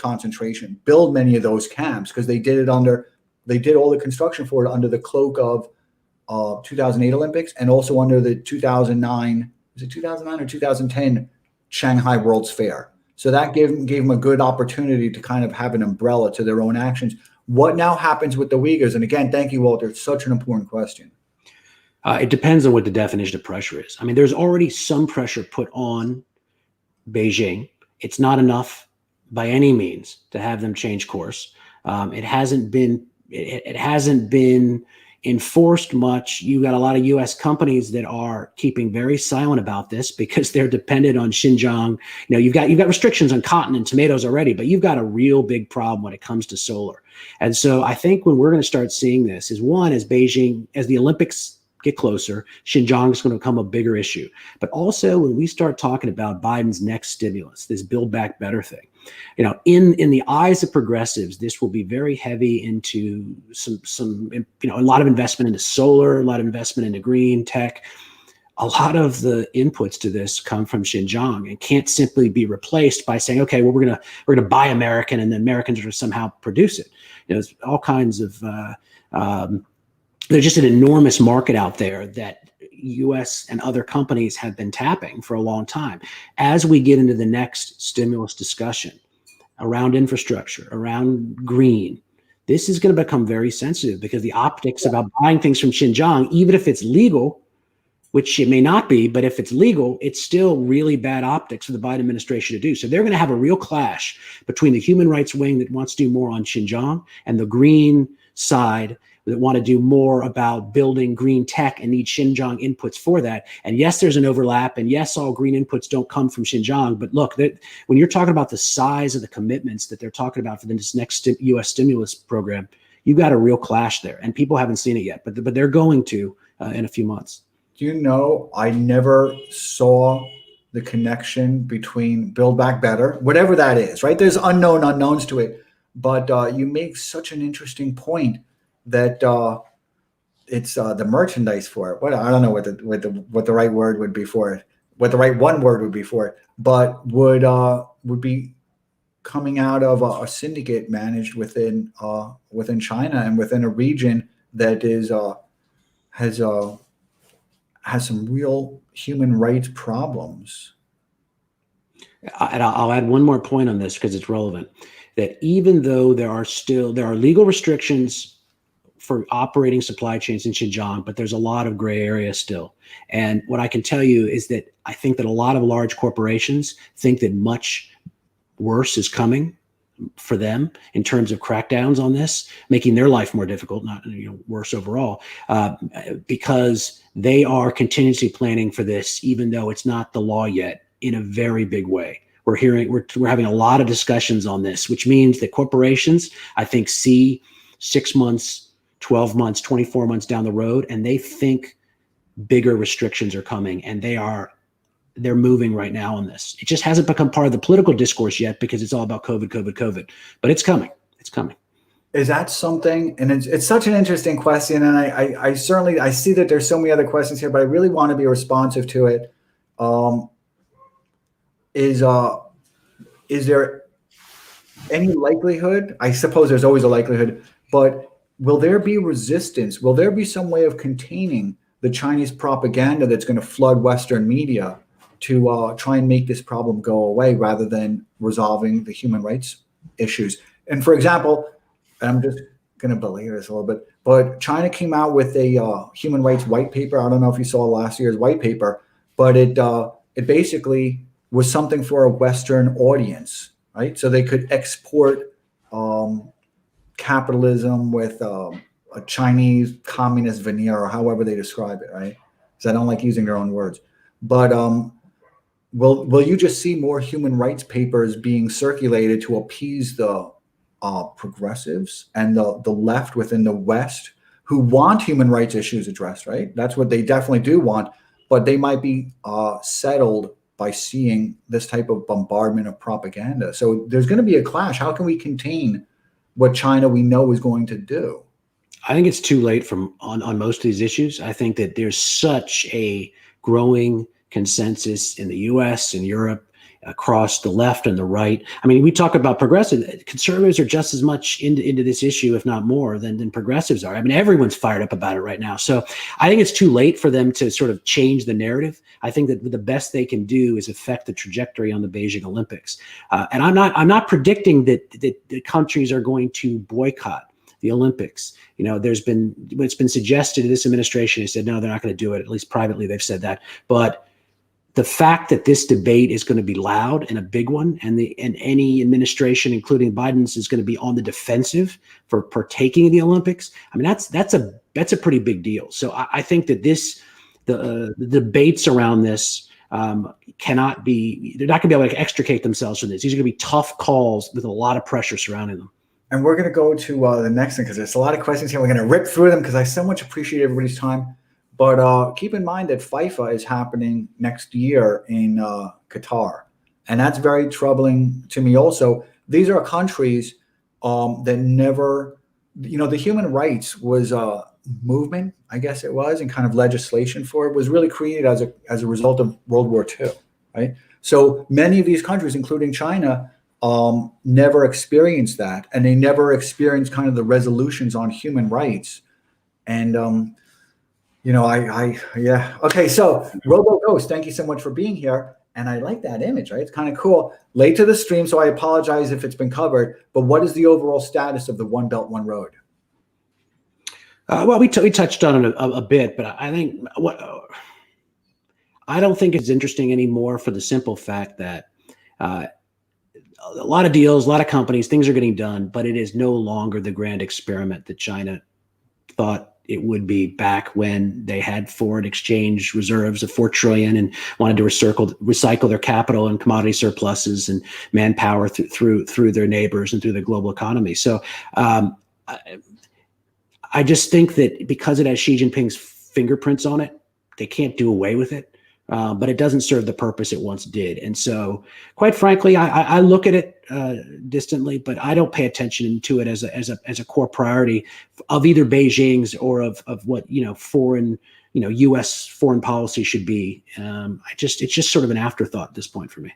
build many of those camps, because they did all the construction for it under the cloak of 2008 Olympics, and also under the 2009 or 2010 Shanghai World's Fair. So that gave them a good opportunity to kind of have an umbrella to their own actions. What now happens with the Uyghurs? And again, thank you, Walter. It's such an important question. It depends on what the definition of pressure is. I mean, there's already some pressure put on Beijing. It's not enough by any means to have them change course. It hasn't been enforced much. You got a lot of U.S. companies that are keeping very silent about this because they're dependent on Xinjiang. You've got restrictions on cotton and tomatoes already, but you've got a real big problem when it comes to solar. And so I think when we're going to start seeing this is, one, as the Olympics get closer, Xinjiang is going to become a bigger issue. But also when we start talking about Biden's next stimulus, this Build Back Better thing, in the eyes of progressives, this will be very heavy into a lot of investment into solar, a lot of investment into green tech. A lot of the inputs to this come from Xinjiang and can't simply be replaced by saying, okay, well, we're gonna buy American and then Americans are going to somehow produce it. There's all kinds of there's just an enormous market out there that U.S. and other companies have been tapping for a long time. As we get into the next stimulus discussion around infrastructure, around green, this is going to become very sensitive because the optics about buying things from Xinjiang, even if it's legal, which it may not be, but if it's legal, it's still really bad optics for the Biden administration to do. So they're going to have a real clash between the human rights wing that wants to do more on Xinjiang and the green side that want to do more about building green tech and need Xinjiang inputs for that. And yes, there's an overlap. And yes, all green inputs don't come from Xinjiang. But look, when you're talking about the size of the commitments that they're talking about for this next U.S. stimulus program, you've got a real clash there. And people haven't seen it yet, but they're going to in a few months. Do you know, I never saw the connection between Build Back Better, whatever that is, right? There's unknowns to it. But you make such an interesting point that it's the merchandise for it. I don't know what the right word would be for it, what the right one word would be for it, but would be coming out of a syndicate managed within China and within a region that is has some real human rights problems. And I'll add one more point on this because it's relevant, that even though there are legal restrictions for operating supply chains in Xinjiang, but there's a lot of gray area still. And what I can tell you is that I think that a lot of large corporations think that much worse is coming for them in terms of crackdowns on this, making their life more difficult, not worse overall, because they are contingency planning for this, even though it's not the law yet, in a very big way. We're having a lot of discussions on this, which means that corporations, I think, see 6 months, 12 months, 24 months down the road, and they think bigger restrictions are coming, and they're moving right now on this. It just hasn't become part of the political discourse yet because it's all about COVID, but it's coming. It's coming. Is that something, and it's such an interesting question, and I certainly, I see that there's so many other questions here, but I really want to be responsive to it. Is there any likelihood? I suppose there's always a likelihood, but will there be resistance? Will there be some way of containing the Chinese propaganda that's going to flood Western media to try and make this problem go away rather than resolving the human rights issues? And for example, I'm just going to belabor this a little bit, but China came out with a human rights white paper. I don't know if you saw last year's white paper, but it basically was something for a Western audience, right? So they could export capitalism with a Chinese communist veneer, or however they describe it, right? Because I don't like using their own words. But will you just see more human rights papers being circulated to appease the progressives and the left within the West who want human rights issues addressed, right? That's what they definitely do want, but they might be settled by seeing this type of bombardment of propaganda. So there's going to be a clash. How can we contain what China we know is going to do? I think it's too late on most of these issues. I think that there's such a growing consensus in the US and Europe, across the left and the right. I mean, we talk about progressive. Conservatives are just as much into this issue, if not more, than progressives are. I mean, everyone's fired up about it right now. So I think it's too late for them to sort of change the narrative. I think that the best they can do is affect the trajectory on the Beijing Olympics. And I'm not predicting that the countries are going to boycott the Olympics. It's been suggested to this administration. They said, no, they're not going to do it. At least privately, they've said that. But the fact that this debate is going to be loud and a big one, and any administration, including Biden's, is going to be on the defensive for partaking in the Olympics. I mean, that's a pretty big deal. So I think that the debates around this they're not going to be able to extricate themselves from this. These are going to be tough calls with a lot of pressure surrounding them. And we're going to go to the next thing because there's a lot of questions here. We're going to rip through them because I so much appreciate everybody's time. But keep in mind that FIFA is happening next year in Qatar. And that's very troubling to me also. These are countries that never, the human rights was a movement, I guess it was, and kind of legislation for it was really created as a result of World War II, right? So many of these countries, including China, never experienced that. And they never experienced kind of the resolutions on human rights. And, yeah. Okay, so Robo Ghost, thank you so much for being here. And I like that image, right? It's kind of cool. Late to the stream, so I apologize if it's been covered. But what is the overall status of the One Belt, One Road? Well, we touched on it a bit, but I think I don't think it's interesting anymore for the simple fact that a lot of deals, a lot of companies, things are getting done, but it is no longer the grand experiment that China thought it would be back when they had foreign exchange reserves of 4 trillion and wanted to recycle their capital and commodity surpluses and manpower through their neighbors and through the global economy. So I just think that because it has Xi Jinping's fingerprints on it, they can't do away with it. But it doesn't serve the purpose it once did. And so, quite frankly, I look at it distantly, but I don't pay attention to it as a core priority of either Beijing's or of what foreign U.S. foreign policy should be. It's just sort of an afterthought at this point for me.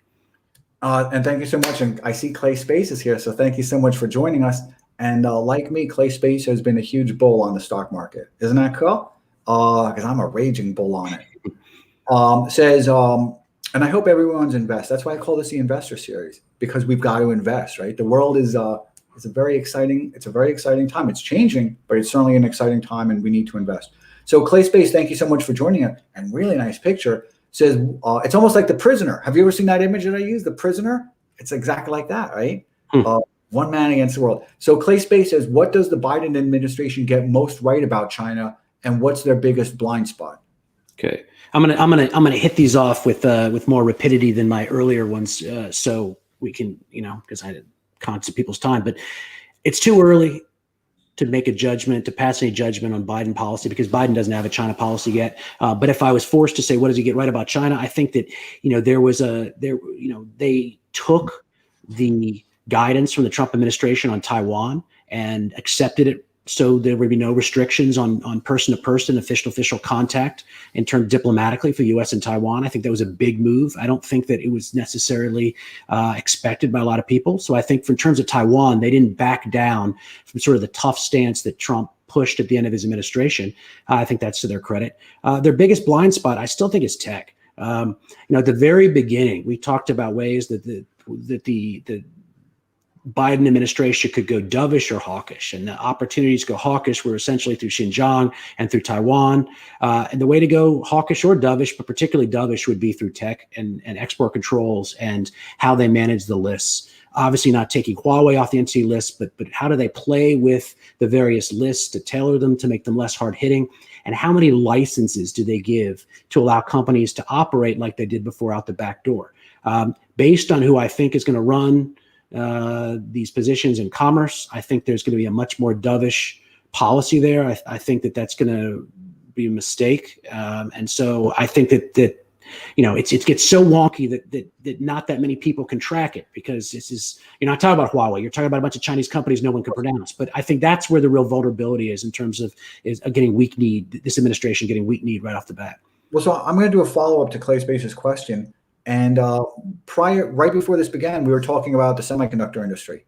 And thank you so much. And I see Clay Space is here, so thank you so much for joining us. And like me, Clay Space has been a huge bull on the stock market. Isn't that cool? because I'm a raging bull on it. Says, and I hope everyone's invest. That's why I call this the investor series, because we've got to invest, right? The world is a very exciting time. It's changing, but it's certainly an exciting time, and we need to invest. So Clay Space, thank you so much for joining us. And really nice picture. Says it's almost like The Prisoner. Have you ever seen that image that I use? The Prisoner. It's exactly like that, right? One man against the world. So Clay Space says, what does the Biden administration get most right about China, and what's their biggest blind spot? Okay, I'm gonna hit these off with more rapidity than my earlier ones, so we can, because I didn't conscious of people's time, but it's too early to make a judgment, to pass any judgment on Biden policy, because Biden doesn't have a China policy yet. But if I was forced to say, what does he get right about China? I think that, they took the guidance from the Trump administration on Taiwan and accepted it, so there would be no restrictions on person-to-person, official contact in terms diplomatically for U.S. and Taiwan. I think that was a big move. I don't think that it was necessarily expected by a lot of people. So I think in terms of Taiwan, they didn't back down from sort of the tough stance that Trump pushed at the end of his administration. I think that's to their credit. Their biggest blind spot, I still think, is tech. At the very beginning, we talked about ways that the Biden administration could go dovish or hawkish, and the opportunities to go hawkish were essentially through Xinjiang and through Taiwan. And the way to go hawkish or dovish, but particularly dovish, would be through tech and export controls and how they manage the lists. Obviously not taking Huawei off the entity list, but how do they play with the various lists to tailor them to make them less hard hitting? And how many licenses do they give to allow companies to operate like they did before out the back door? Based on who I think is going to run these positions in commerce, I think there's going to be a much more dovish policy there. I think that's going to be a mistake, and so I think that it gets so wonky that not that many people can track it, because you're not talking about Huawei, you're talking about a bunch of Chinese companies no one can pronounce. But I think that's where the real vulnerability is in terms of getting weak kneed. This administration getting weak kneed right off the bat. Well, so I'm going to do a follow up to Clay Space's question. And right before this began, we were talking about the semiconductor industry.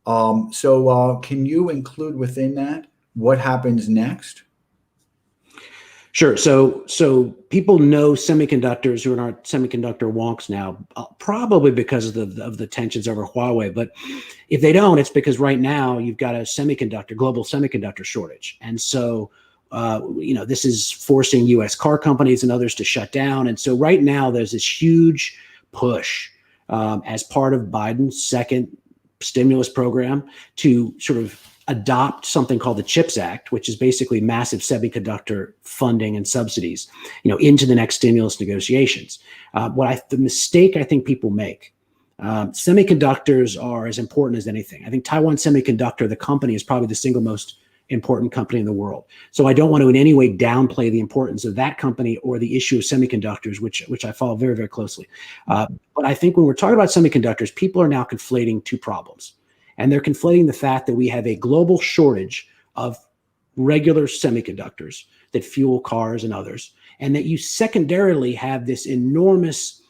So can you include within that what happens next? Sure. So people know semiconductors who are semiconductor wonks now, probably because of the tensions over Huawei. But if they don't, it's because right now you've got a global semiconductor shortage. And so this is forcing U.S. car companies and others to shut down. And so right now there's this huge push as part of Biden's second stimulus program to sort of adopt something called the CHIPS Act, which is basically massive semiconductor funding and subsidies, into the next stimulus negotiations. The mistake I think people make, semiconductors are as important as anything. I think Taiwan Semiconductor, the company, is probably the single most important company in the world. So I don't want to in any way downplay the importance of that company or the issue of semiconductors, which I follow very, very closely. But I think when we're talking about semiconductors, people are now conflating two problems. And they're conflating the fact that we have a global shortage of regular semiconductors that fuel cars and others, and that you secondarily have this enormous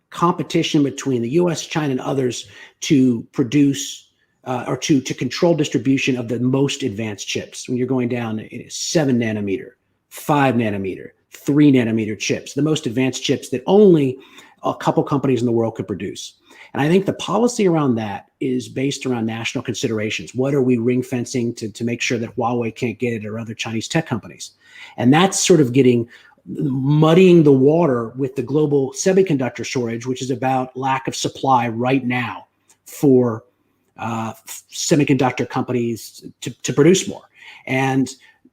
competition between the US, China, and others to produce or to control distribution of the most advanced chips. When you're going down 7 nanometer, 5 nanometer, 3 nanometer chips, the most advanced chips that only a couple companies in the world could produce. And I think the policy around that is based around national considerations. What are we ring fencing to make sure that Huawei can't get it, or other Chinese tech companies? And that's sort of muddying the water with the global semiconductor shortage, which is about lack of supply right now for semiconductor companies to produce more. And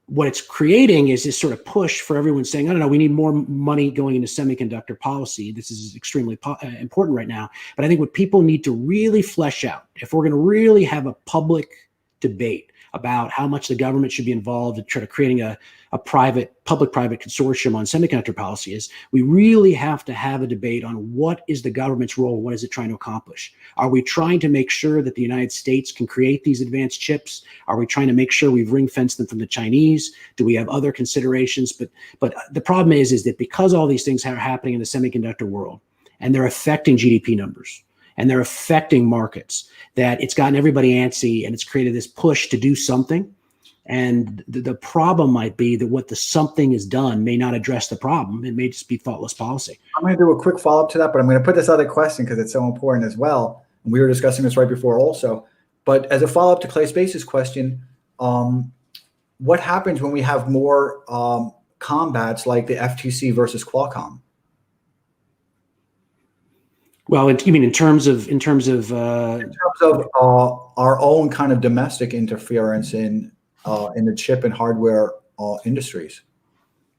what it's creating is this sort of push for everyone saying, no, we need more money going into semiconductor policy. This is extremely important right now. But I think what people need to really flesh out, if we're going to really have a public debate about how much the government should be involved in try to creating a public-private consortium on semiconductor policy, is we really have to have a debate on what is the government's role, what is it trying to accomplish? Are we trying to make sure that the United States can create these advanced chips? Are we trying to make sure we've ring-fenced them from the Chinese? Do we have other considerations? But the problem is that because all these things are happening in the semiconductor world, and they're affecting GDP numbers, and they're affecting markets, that it's gotten everybody antsy, and it's created this push to do something. And the problem might be that what the something is done may not address the problem. It may just be thoughtless policy. I'm going to do a quick follow-up to that, but I'm going to put this other question because it's so important as well. And we were discussing this right before also. But as a follow-up to Clay Space's question, what happens when we have more combats like the FTC versus Qualcomm? Well, you mean in terms of our own kind of domestic interference in the chip and hardware industries?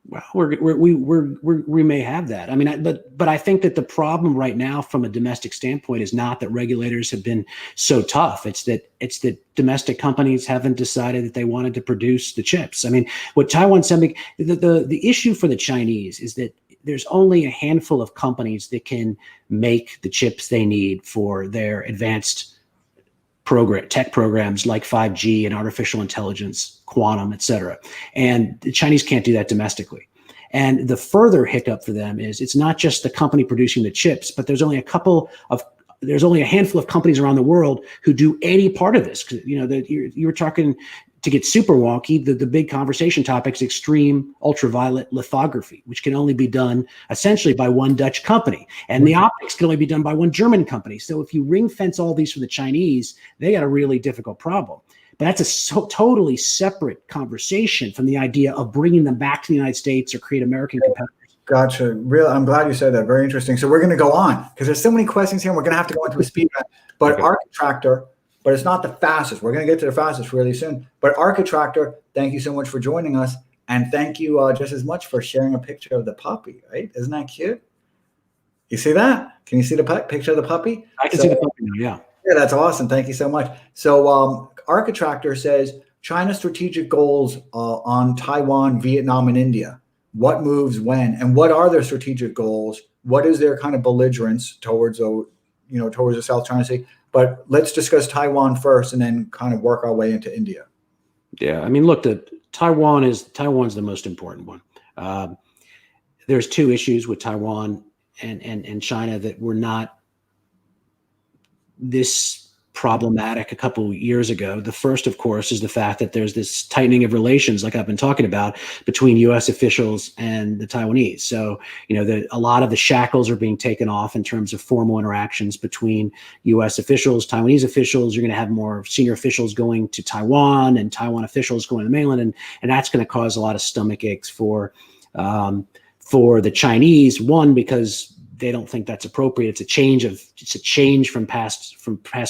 Well, we may have that. I mean, but I think that the problem right now, from a domestic standpoint, is not that regulators have been so tough. It's that domestic companies haven't decided that they wanted to produce the chips. I mean, what Taiwan the issue for the Chinese is that there's only a handful of companies that can make the chips they need for their advanced tech programs like 5G and artificial intelligence, quantum, et cetera. And the Chinese can't do that domestically. And the further hiccup for them is it's not just the company producing the chips, but there's only a handful of companies around the world who do any part of this. You know, you were talking, to get super wonky, the big conversation topic is extreme ultraviolet lithography, which can only be done essentially by one Dutch company. And the optics can only be done by one German company. So if you ring fence all these for the Chinese, they got a really difficult problem. But that's a totally separate conversation from the idea of bringing them back to the United States or create American competitors. Gotcha. I'm glad you said that. Very interesting. So we're going to go on because there's so many questions here. And we're going to have to go into a speed round. But okay. Architractor, but it's not the fastest. We're going to get to the fastest really soon. But Architractor, thank you so much for joining us. And thank you just as much for sharing a picture of the puppy, right? Isn't that cute? You see that? Can you see the picture of the puppy? I can see the puppy now, yeah. Yeah, that's awesome. Thank you so much. So Architractor says, China's strategic goals on Taiwan, Vietnam, and India. What moves when? And what are their strategic goals? What is their kind of belligerence towards the South China Sea? But let's discuss Taiwan first and then kind of work our way into India. Yeah, I mean, look, Taiwan's the most important one. There's two issues with Taiwan and China that were not this problematic a couple years ago. The first, of course, is the fact that there's this tightening of relations, like I've been talking about, between U.S. officials and the Taiwanese. So, a lot of the shackles are being taken off in terms of formal interactions between U.S. officials, Taiwanese officials. You're going to have more senior officials going to Taiwan and Taiwan officials going to the mainland, and that's going to cause a lot of stomach aches for the Chinese. One, because they don't think that's appropriate. It's a change from past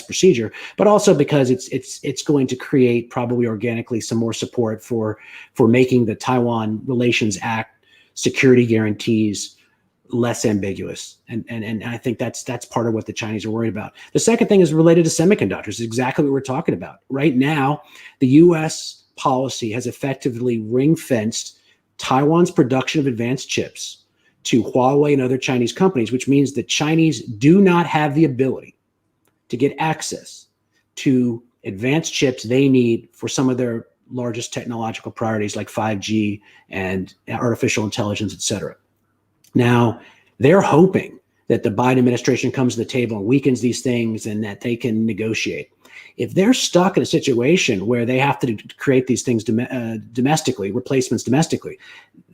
procedure, but also because it's going to create probably organically some more support for making the Taiwan Relations Act security guarantees less ambiguous. And I think that's part of what the Chinese are worried about. The second thing is related to semiconductors. It's exactly what we're talking about. Right now, the US policy has effectively ring-fenced Taiwan's production of advanced chips to Huawei and other Chinese companies, which means the Chinese do not have the ability to get access to advanced chips they need for some of their largest technological priorities like 5G and artificial intelligence, et cetera. Now, they're hoping that the Biden administration comes to the table and weakens these things and that they can negotiate. If they're stuck in a situation where they have to create these things domestically, replacements domestically,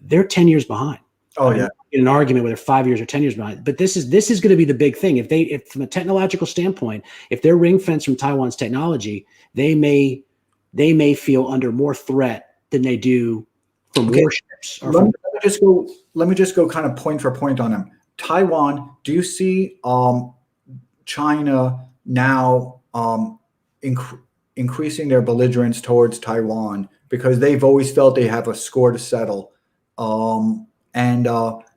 they're 10 years behind. Oh yeah, in an argument whether 5 years or 10 years behind. But this is going to be the big thing. If from a technological standpoint, if they're ring fenced from Taiwan's technology, they may feel under more threat than they do from warships. Let me just go kind of point for point on them. Taiwan. Do you see China now increasing their belligerence towards Taiwan because they've always felt they have a score to settle? And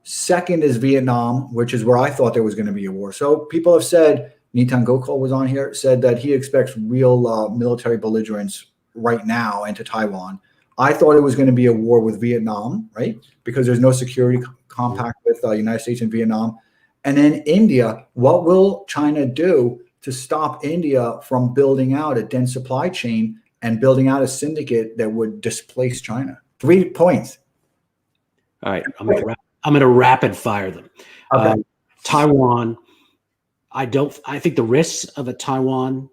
second is Vietnam, which is where I thought there was going to be a war. So people have said, Nitan Gokul was on here, said that he expects real military belligerence right now into Taiwan. I thought it was going to be a war with Vietnam, right? Because there's no security compact with the United States and Vietnam. And then India, what will China do to stop India from building out a dense supply chain and building out a syndicate that would displace China? 3 points. All right, I'm going to rapid fire them. Okay. Taiwan. I think the risks of a Taiwan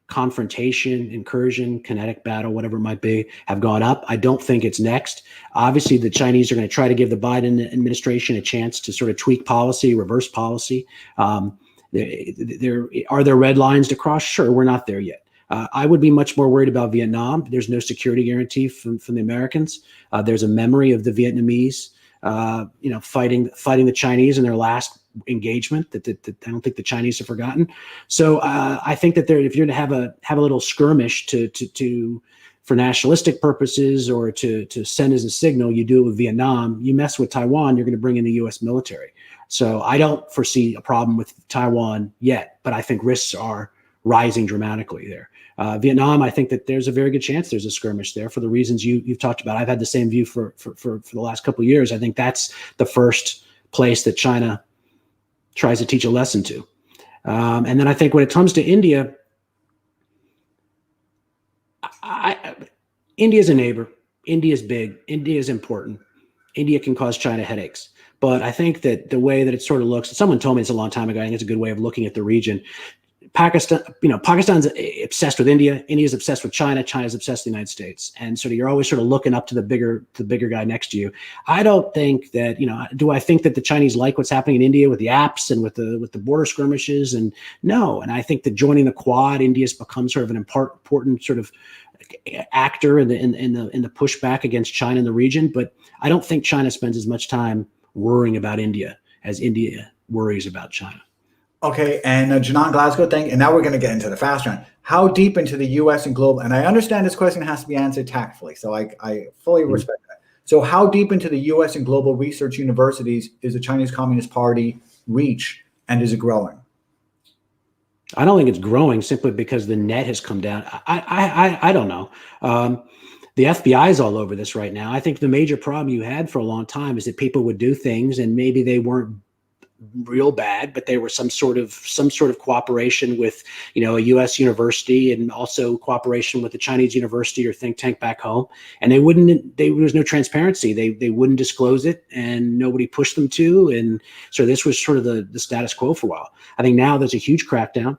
confrontation, incursion, kinetic battle, whatever it might be, have gone up. I don't think it's next. Obviously, the Chinese are going to try to give the Biden administration a chance to sort of tweak policy, reverse policy. Are there red lines to cross? Sure, we're not there yet. I would be much more worried about Vietnam. There's no security guarantee from the Americans. There's a memory of the Vietnamese, fighting the Chinese in their last engagement that I don't think the Chinese have forgotten. So I think that if you're to have a little skirmish for nationalistic purposes or to send as a signal, you do it with Vietnam. You mess with Taiwan, you're going to bring in the U.S. military. So I don't foresee a problem with Taiwan yet, but I think risks are rising dramatically there. Vietnam, I think that there's a very good chance there's a skirmish there for the reasons you've talked about. I've had the same view for the last couple of years. I think that's the first place that China tries to teach a lesson to. And then I think when it comes to India, India's a neighbor. India's big. India's important. India can cause China headaches. But I think that the way that it sort of looks, someone told me this a long time ago, I think it's a good way of looking at the region. Pakistan's obsessed with India. India's obsessed with China. China's obsessed with the United States. And sort of you're always sort of looking up to the bigger guy next to you. I don't think that, do I think that the Chinese like what's happening in India with the apps and with the border skirmishes? And no. And I think that joining the Quad, India's become sort of an important sort of actor in the pushback against China in the region. But I don't think China spends as much time worrying about India as India worries about China. Okay, and Janan Glasgow, thank you. And now we're going to get into the fast round. How deep into the U.S. and global, and I understand this question has to be answered tactfully, so I fully respect that. So how deep into the U.S. and global research universities is the Chinese Communist Party reach, and is it growing? I don't think it's growing simply because the net has come down. I don't know. The FBI is all over this right now. I think the major problem you had for a long time is that people would do things and maybe they weren't real bad, but they were some sort of cooperation with, a U.S. university and also cooperation with the Chinese university or think tank back home. And there was no transparency. They wouldn't disclose it and nobody pushed them to. And so this was sort of the status quo for a while. I think now there's a huge crackdown.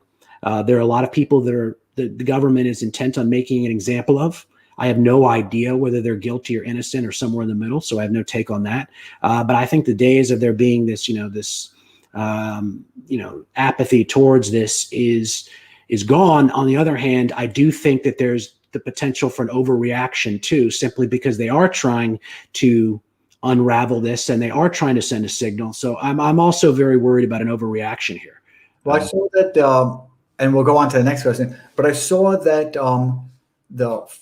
There are a lot of people that the government is intent on making an example of. I have no idea whether they're guilty or innocent or somewhere in the middle, so I have no take on that. But I think the days of there being this, apathy towards this is gone. On the other hand, I do think that there's the potential for an overreaction too, simply because they are trying to unravel this and they are trying to send a signal. So I'm also very worried about an overreaction here. Well, I saw that, and we'll go on to the next question. But I saw that.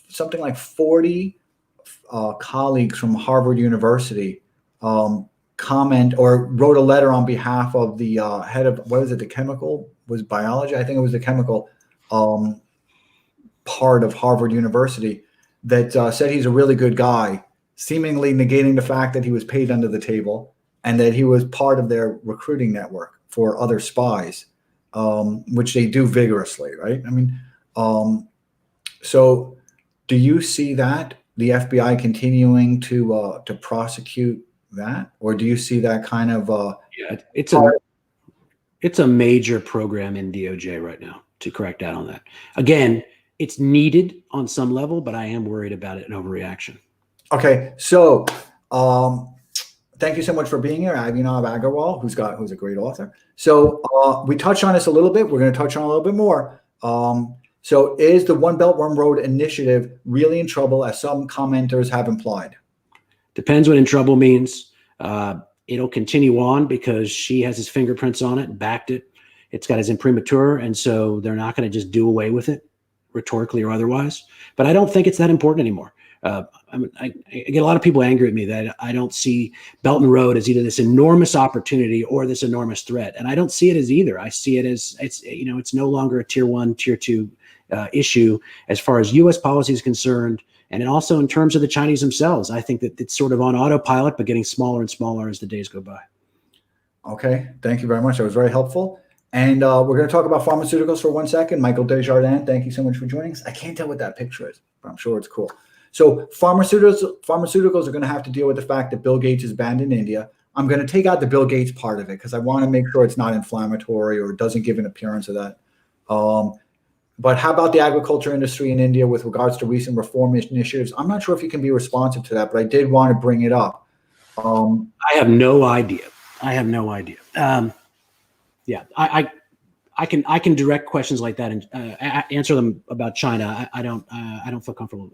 Something like 40 colleagues from Harvard University comment or wrote a letter on behalf of the head of, what is it, the chemical, was biology? I think it was the chemical part of Harvard University that said he's a really good guy, seemingly negating the fact that he was paid under the table and that he was part of their recruiting network for other spies, which they do vigorously, right? I mean, so do you see that the FBI continuing to prosecute that, or do you see that kind of it's a major program in DOJ right now to crack down on that? Again, it's needed on some level, but I am worried about it, an overreaction. Okay, so thank you so much for being here, Abhinav Agarwal, who's a great author. So we touched on this a little bit. We're going to touch on a little bit more. So is the One Belt, One Road initiative really in trouble, as some commenters have implied? Depends what in trouble means. It'll continue on because she has his fingerprints on it and backed it. It's got his imprimatur, and so they're not going to just do away with it, rhetorically or otherwise. But I don't think it's that important anymore. I get a lot of people angry at me that I don't see Belt and Road as either this enormous opportunity or this enormous threat, and I don't see it as either. I see it as it's no longer a tier 1, tier 2 issue as far as U.S. policy is concerned, and also in terms of the Chinese themselves. I think that it's sort of on autopilot, but getting smaller and smaller as the days go by. Okay, thank you very much. That was very helpful. And we're going to talk about pharmaceuticals for 1 second. Michael Desjardins, thank you so much for joining us. I can't tell what that picture is, but I'm sure it's cool. So pharmaceuticals are going to have to deal with the fact that Bill Gates is banned in India. I'm going to take out the Bill Gates part of it because I want to make sure it's not inflammatory or doesn't give an appearance of that. But how about the agriculture industry in India with regards to recent reform initiatives? I'm not sure if you can be responsive to that, but I did want to bring it up. I have no idea. I have no idea. Yeah, I can direct questions like that and answer them about China. I don't feel comfortable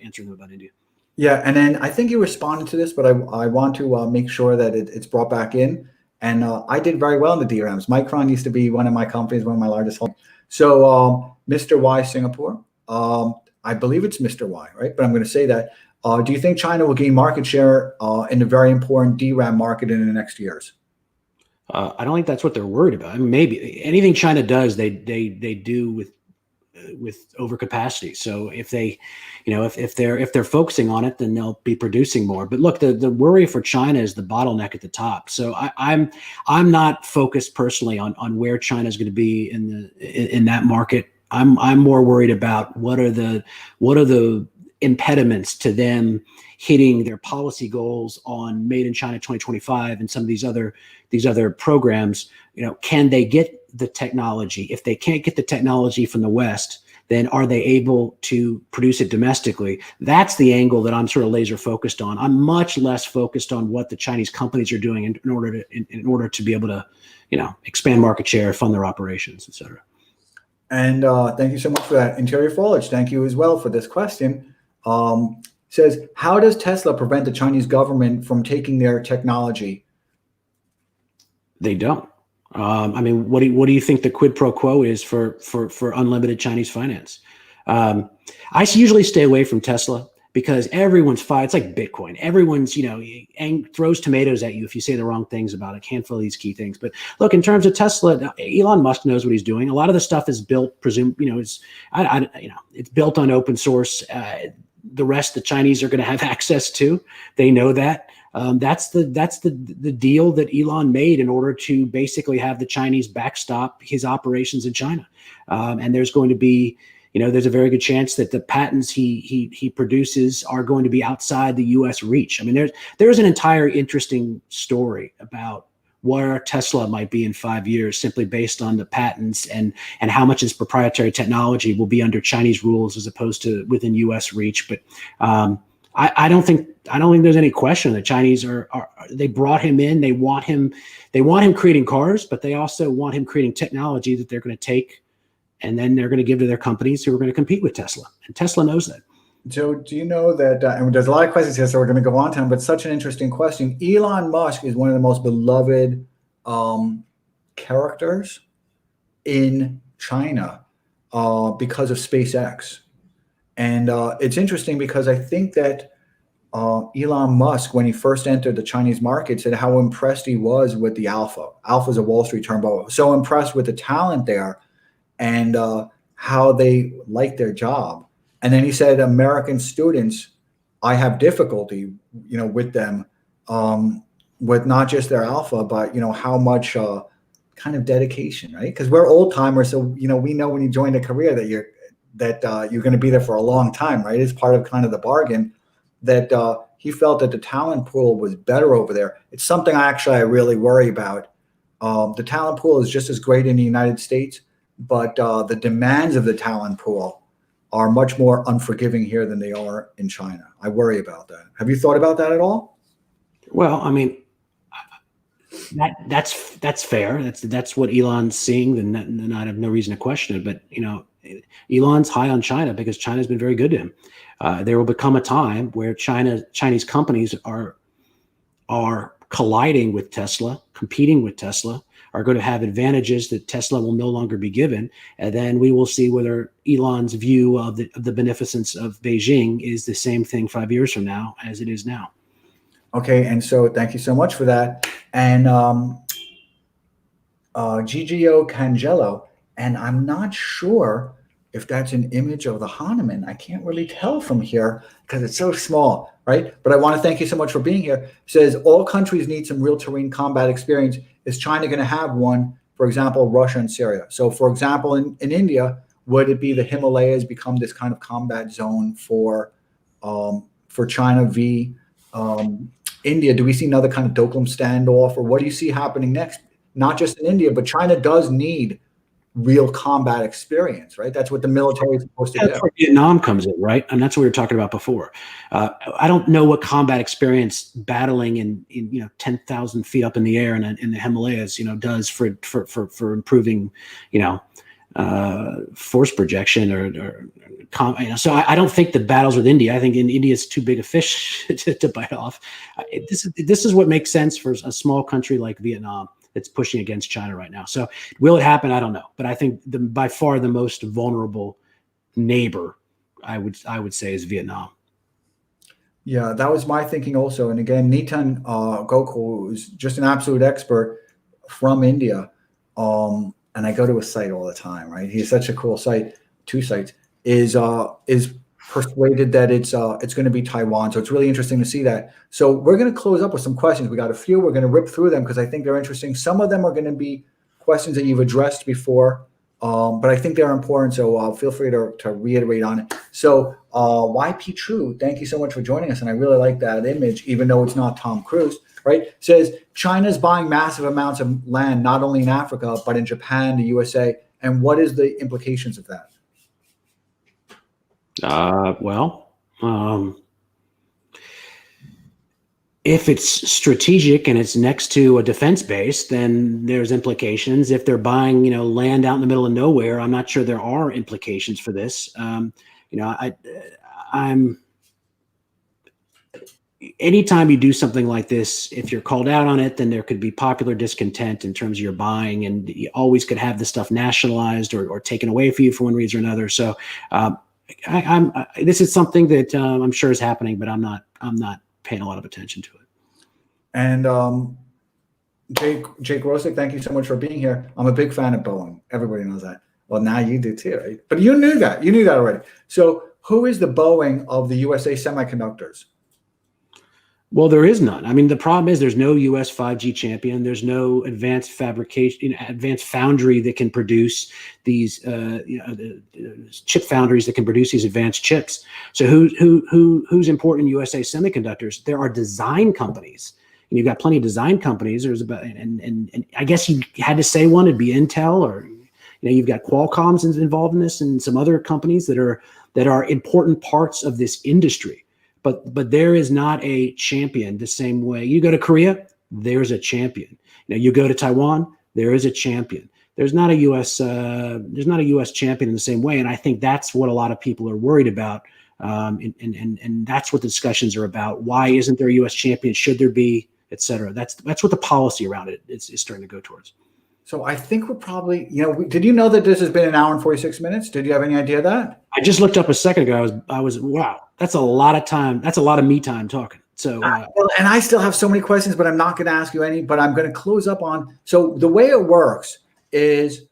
answering them about India. Yeah, and then I think you responded to this, but I want to make sure that it's brought back in. And I did very well in the DRAMs. Micron used to be one of my companies, one of my largest holdings. So Mr. Y Singapore, I believe it's Mr. Y, right? But I'm going to say that. Do you think China will gain market share in the very important DRAM market in the next years? I don't think that's what they're worried about. I mean, maybe anything China does, they do with overcapacity. So if they, if they're focusing on it, then they'll be producing more. But look, the worry for China is the bottleneck at the top. So I'm not focused personally on where China is going to be in that market. I'm more worried about what are the impediments to them hitting their policy goals on Made in China 2025 and some of these other programs. Can they get the technology? If they can't get the technology from the West, then are they able to produce it domestically? That's the angle that I'm sort of laser focused on. I'm much less focused on what the Chinese companies are doing in order to be able to, expand market share, fund their operations, et cetera. And thank you so much for that. Interior Foliage, thank you as well for this question. Says, how does Tesla prevent the Chinese government from taking their technology? They don't. I mean, what do you think the quid pro quo is for unlimited Chinese finance? I usually stay away from Tesla because everyone's fighting. It's like Bitcoin. Everyone's, throws tomatoes at you if you say the wrong things about a handful of these key things. But look, in terms of Tesla, Elon Musk knows what he's doing. A lot of the stuff is built, it's built on open source. The rest the Chinese are going to have access to. They know that. That's the deal that Elon made in order to basically have the Chinese backstop his operations in China. And there's going to be, there's a very good chance that the patents he produces are going to be outside the U.S. reach. I mean, there's an entire interesting story about where Tesla might be in 5 years, simply based on the patents and how much its proprietary technology will be under Chinese rules as opposed to within U.S. reach. But I don't think there's any question that Chinese they brought him in. They want him creating cars, but they also want him creating technology that they're going to take and then they're going to give to their companies who are going to compete with Tesla. And Tesla knows that. Joe, do you know that, and there's a lot of questions here, so we're going to go on to them, but such an interesting question. Elon Musk is one of the most beloved characters in China because of SpaceX. And it's interesting because I think that Elon Musk, when he first entered the Chinese market, said how impressed he was with the Alpha. Alpha is a Wall Street term, but so impressed with the talent there and how they liked their job. And then he said, American students, I have difficulty, with them, with not just their Alpha, but, how much kind of dedication, right? Because we're old timers. So, we know when you join a career that you're going to be there for a long time, right? It's part of kind of the bargain that he felt that the talent pool was better over there. It's something I really worry about. The talent pool is just as great in the United States, but the demands of the talent pool are much more unforgiving here than they are in China. I worry about that. Have you thought about that at all? Well, I mean, that's fair. That's what Elon's seeing, and I have no reason to question it. But Elon's high on China because China's been very good to him. There will become a time where Chinese companies are colliding with Tesla, competing with Tesla, are going to have advantages that Tesla will no longer be given, and then we will see whether Elon's view of the beneficence of Beijing is the same thing 5 years from now as it is now. Okay, and so thank you so much for that. And Gigio Cangelo, and I'm not sure if that's an image of the Hahnemann. I can't really tell from here because it's so small, right? But I want to thank you so much for being here. It says all countries need some real terrain combat experience. Is China going to have one? For example, Russia and Syria. So for example, in India, would it be the Himalayas become this kind of combat zone for China v. India? Do we see another kind of Doklam standoff, or what do you see happening next? Not just in India, but China does need real combat experience, right? That's what the military is supposed to do. That's where Vietnam comes in, right? And that's what we were talking about before. I don't know what combat experience battling in 10,000 feet up in the air in the Himalayas, does for improving, force projection so I don't think the battles with India. I think India is too big a fish to bite off. This is what makes sense for a small country like Vietnam that's pushing against China right now. So will it happen? I don't know. But I think by far the most vulnerable neighbor, I would say, is Vietnam. Yeah, that was my thinking also. And again, Nitin Gokul, who's just an absolute expert from India. And I go to his site all the time, right? He's such a cool site, 2 sites, is persuaded that it's going to be Taiwan. So it's really interesting to see that. So we're going to close up with some questions. We got a few. We're going to rip through them because I think they're interesting. Some of them are going to be questions that you've addressed before, but I think they're important. So feel free to reiterate on it. So YP True, thank you so much for joining us. And I really like that image, even though it's not Tom Cruise, right? Says China's buying massive amounts of land, not only in Africa, but in Japan, the USA. And what is the implications of that? If it's strategic and it's next to a defense base, then there's implications. If they're buying, land out in the middle of nowhere, I'm not sure there are implications for this. Anytime you do something like this, if you're called out on it, then there could be popular discontent in terms of your buying, and you always could have the stuff nationalized or taken away from you for one reason or another. So, this is something that I'm sure is happening, but I'm not paying a lot of attention to it. And Jake Rosick, thank you so much for being here. I'm a big fan of Boeing. Everybody knows that. Well, now you do too, right? But you knew that. You knew that already. So who is the Boeing of the USA semiconductors? Well, there is none. I mean, the problem is there's no US 5G champion. There's no advanced fabrication, advanced foundry that can produce these, chip foundries that can produce these advanced chips. So who's important in USA semiconductors? There are design companies, and you've got plenty of design companies. There's about, and I guess you had to say one, it'd be Intel, or you've got Qualcomm's involved in this, and some other companies that are important parts of this industry. But there is not a champion the same way. You go to Korea, there's a champion. You go to Taiwan, there is a champion. There's not a U.S. champion in the same way, and I think that's what a lot of people are worried about, and that's what the discussions are about. Why isn't there a U.S. champion? Should there be, et cetera? That's what the policy around it is starting to go towards. So I think we're probably, did you know that this has been an hour and 46 minutes? Did you have any idea of that? I just looked up a second ago. I was wow, that's a lot of time. That's a lot of me time talking. So, and I still have so many questions, but I'm not going to ask you any, but I'm going to close up on, so the way it works is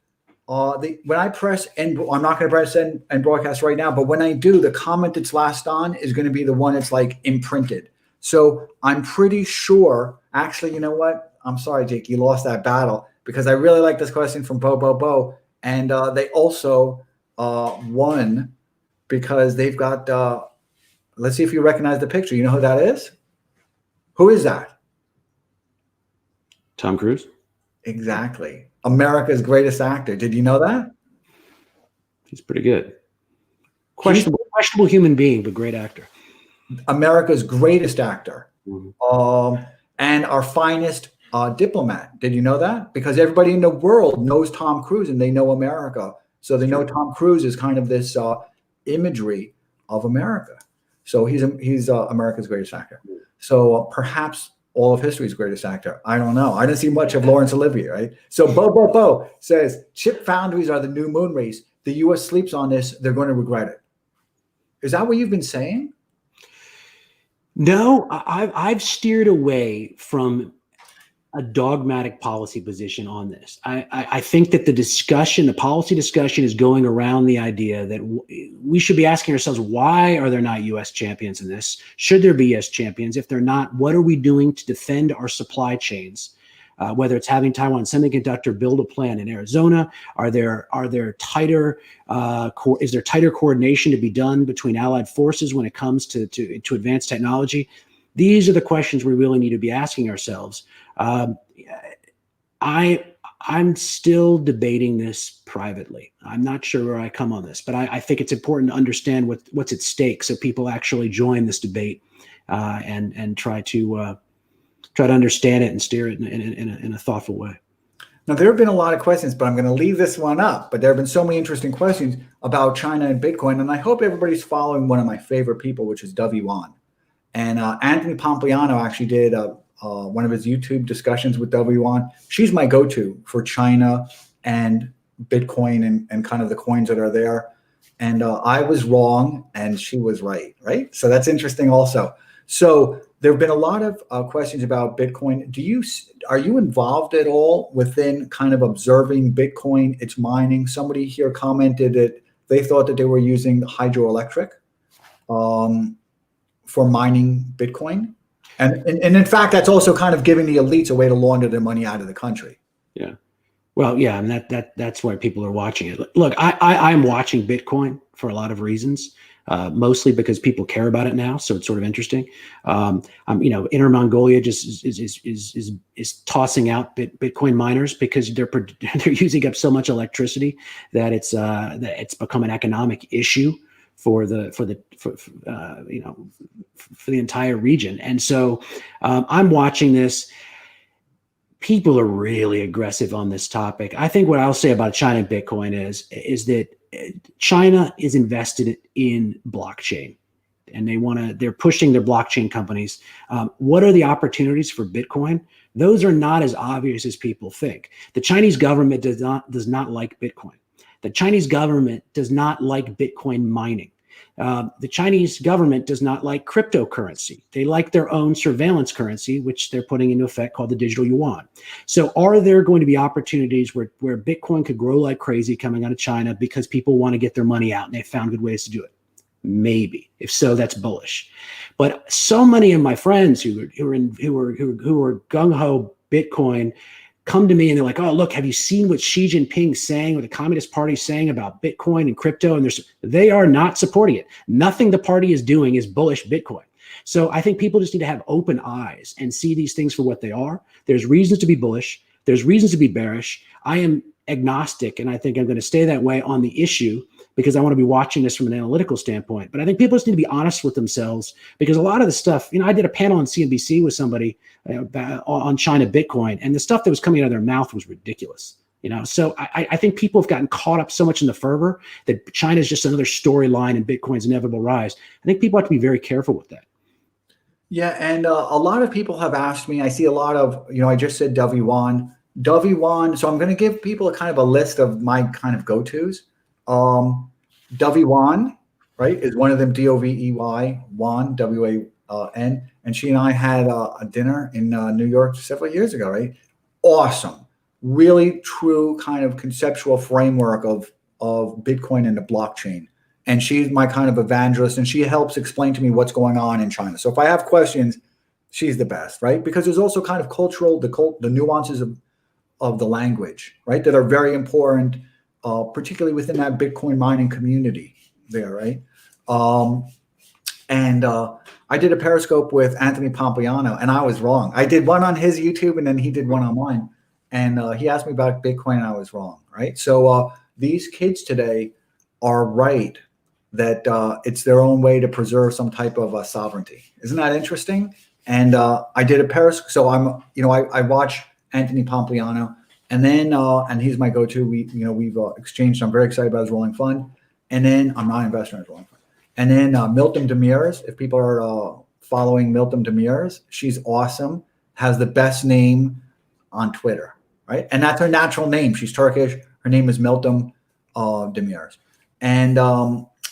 when I press end, I'm not going to press end and broadcast right now, but when I do, the comment that's last on is going to be the one that's like imprinted. So I'm pretty sure, actually, you know what? I'm sorry, Jake, you lost that battle, because I really like this question from Bo. And they also won because they've got, let's see if you recognize the picture. You know who that is? Who is that? Tom Cruise. Exactly. America's greatest actor. Did you know that? He's pretty good. Questionable human being, but great actor. America's greatest actor. Mm-hmm. And our finest diplomat. Did you know that? Because everybody in the world knows Tom Cruise and they know America. So they know Tom Cruise is kind of this imagery of America. So he's America's greatest actor. So perhaps all of history's greatest actor. I don't know. I didn't see much of Laurence Olivier, right? So Bo says, chip foundries are the new moon race. The U.S. sleeps on this. They're going to regret it. Is that what you've been saying? No, I've steered away from a dogmatic policy position on this. I think that the policy discussion is going around the idea that we should be asking ourselves, why are there not U.S. champions in this? Should there be U.S. champions? If they're not, what are we doing to defend our supply chains? Whether it's having Taiwan Semiconductor build a plant in Arizona, is there tighter coordination to be done between allied forces when it comes to advanced technology? These are the questions we really need to be asking ourselves. I I'm still debating this privately. I'm not sure where I come on this, but I think it's important to understand what's at stake, so people actually join this debate and try to understand it and steer it in a thoughtful way. Now, there have been a lot of questions, but I'm going to leave this one up. But there have been so many interesting questions about China and Bitcoin, and I hope everybody's following one of my favorite people, which is Yuan. And Anthony Pompliano actually did one of his YouTube discussions with Yuan. She's my go-to for China and Bitcoin and kind of the coins that are there. And I was wrong, and she was right? So that's interesting also. So there have been a lot of questions about Bitcoin. Are you involved at all within kind of observing Bitcoin, its mining? Somebody here commented that they thought that they were using hydroelectric for mining Bitcoin. And in fact, that's also kind of giving the elites a way to launder their money out of the country. Yeah. Well, yeah, and that's why people are watching it. Look, I'm watching Bitcoin for a lot of reasons. Mostly because people care about it now, so it's sort of interesting. Inner Mongolia just is tossing out Bitcoin miners because they're using up so much electricity that it's become an economic issue for the entire region. And so I'm watching this. People are really aggressive on this topic. I think what I'll say about China and Bitcoin is that China is invested in blockchain, and they're pushing their blockchain companies. What are the opportunities for Bitcoin? Those are not as obvious as people think. The Chinese government does not like Bitcoin. The Chinese government does not like Bitcoin mining. The Chinese government does not like cryptocurrency. They like their own surveillance currency, which they're putting into effect, called the digital yuan. So are there going to be opportunities where Bitcoin could grow like crazy coming out of China because people want to get their money out and they found good ways to do it? Maybe. If so, that's bullish. But so many of my friends who are gung-ho Bitcoin come to me and they're like, oh, look, have you seen what Xi Jinping's saying or the Communist Party saying about Bitcoin and crypto? And they are not supporting it. Nothing the party is doing is bullish Bitcoin. So I think people just need to have open eyes and see these things for what they are. There's reasons to be bullish. There's reasons to be bearish. I am agnostic, and I think I'm going to stay that way on the issue because I want to be watching this from an analytical standpoint. But I think people just need to be honest with themselves because a lot of the stuff, I did a panel on CNBC with somebody on China Bitcoin, and the stuff that was coming out of their mouth was ridiculous. So I think people have gotten caught up so much in the fervor that China is just another storyline in Bitcoin's inevitable rise. I think people have to be very careful with that. Yeah, and a lot of people have asked me, I see a lot of, I just said Yuan. So I'm going to give people a kind of a list of my kind of go-tos. Yuan, right, is one of them, Dovey, Yuan, WAN. And she and I had a dinner in New York several years ago, right? Awesome. Really true kind of conceptual framework of Bitcoin and the blockchain. And she's my kind of evangelist, and she helps explain to me what's going on in China. So if I have questions, she's the best, right? Because there's also kind of cultural, the nuances of the language, right, that are very important, particularly within that Bitcoin mining community there, right? I did a Periscope with Anthony Pompliano, and I was wrong. I did one on his YouTube, and then he did one on mine. And he asked me about Bitcoin, and I was wrong, right? So these kids today are right that it's their own way to preserve some type of sovereignty. Isn't that interesting? And I did a Periscope. So I watch Anthony Pompliano, and then and he's my go-to. We've exchanged. I'm very excited about his rolling fund. And then I'm not an investor in his rolling fund. And then Milton Demers, if people are following Milton Demers, she's awesome, has the best name on Twitter, right? And that's her natural name. She's Turkish. Her name is Milton Demers. And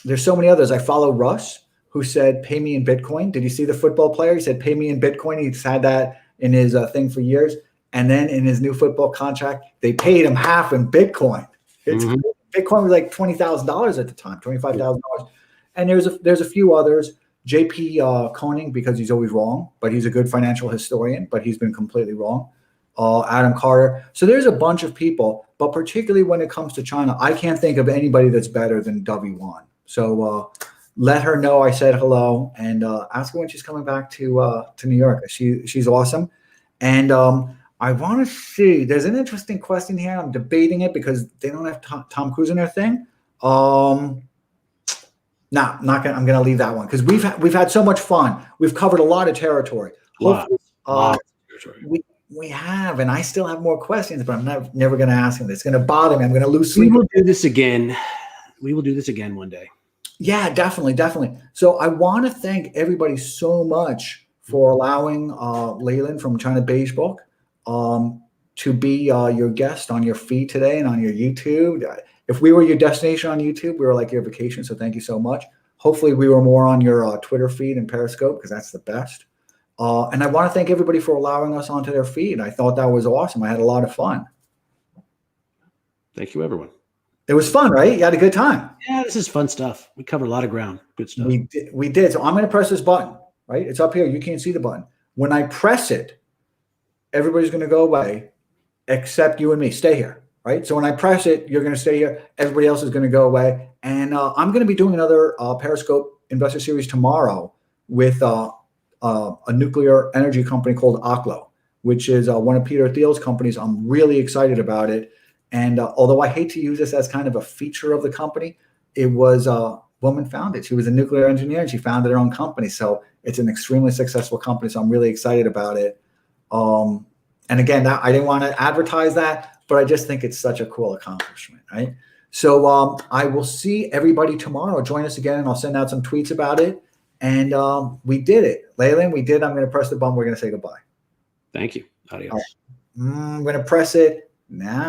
there's so many others. I follow Russ, who said, pay me in Bitcoin. Did you see the football player? He said, pay me in Bitcoin. He's had that in his thing for years. And then in his new football contract, they paid him half in Bitcoin. Bitcoin was like $20,000 at the time, $25,000. And there's a few others. JP Koenig, because he's always wrong, but he's a good financial historian, but he's been completely wrong. Adam Carter. So there's a bunch of people, but particularly when it comes to China, I can't think of anybody that's better than Yuan. So let her know I said hello, and ask her when she's coming back to New York. She's awesome. And I want to see. There's an interesting question here. I'm debating it because they don't have Tom Cruise in their thing. No, not gonna. I'm gonna leave that one because we've had so much fun. We've covered a lot of territory. Hopefully, Lot of territory. we have, and I still have more questions, but I'm never going to ask them. It's going to bother me. I'm going to lose We sleep. will do this again. We will do this again one day. Yeah, definitely. So I want to thank everybody so much for allowing Leland from China Beige Book to be your guest on your feed today and on your YouTube. If we were your destination on YouTube, we were like your vacation. So thank you so much. Hopefully we were more on your Twitter feed and Periscope because that's the best. And I want to thank everybody for allowing us onto their feed. I thought that was awesome. I had a lot of fun. Thank you, everyone. It was fun, right? You had a good time. Yeah, this is fun stuff. We covered a lot of ground. Good stuff. We did. So I'm going to press this button, right? It's up here. You can't see the button. When I press it, everybody's going to go away except you and me. Stay here, right? So when I press it, you're going to stay here. Everybody else is going to go away. And I'm going to be doing another Periscope Investor Series tomorrow with a nuclear energy company called Oklo, which is one of Peter Thiel's companies. I'm really excited about it. And although I hate to use this as kind of a feature of the company, it was a woman founded. She was a nuclear engineer and she founded her own company. So it's an extremely successful company. So I'm really excited about it. And again, I didn't want to advertise that, but I just think it's such a cool accomplishment, right? So I will see everybody tomorrow. Join us again and I'll send out some tweets about it. And we did it. Leland, we did. I'm going to press the button. We're going to say goodbye. Thank you. Adios. Right. I'm going to press it now.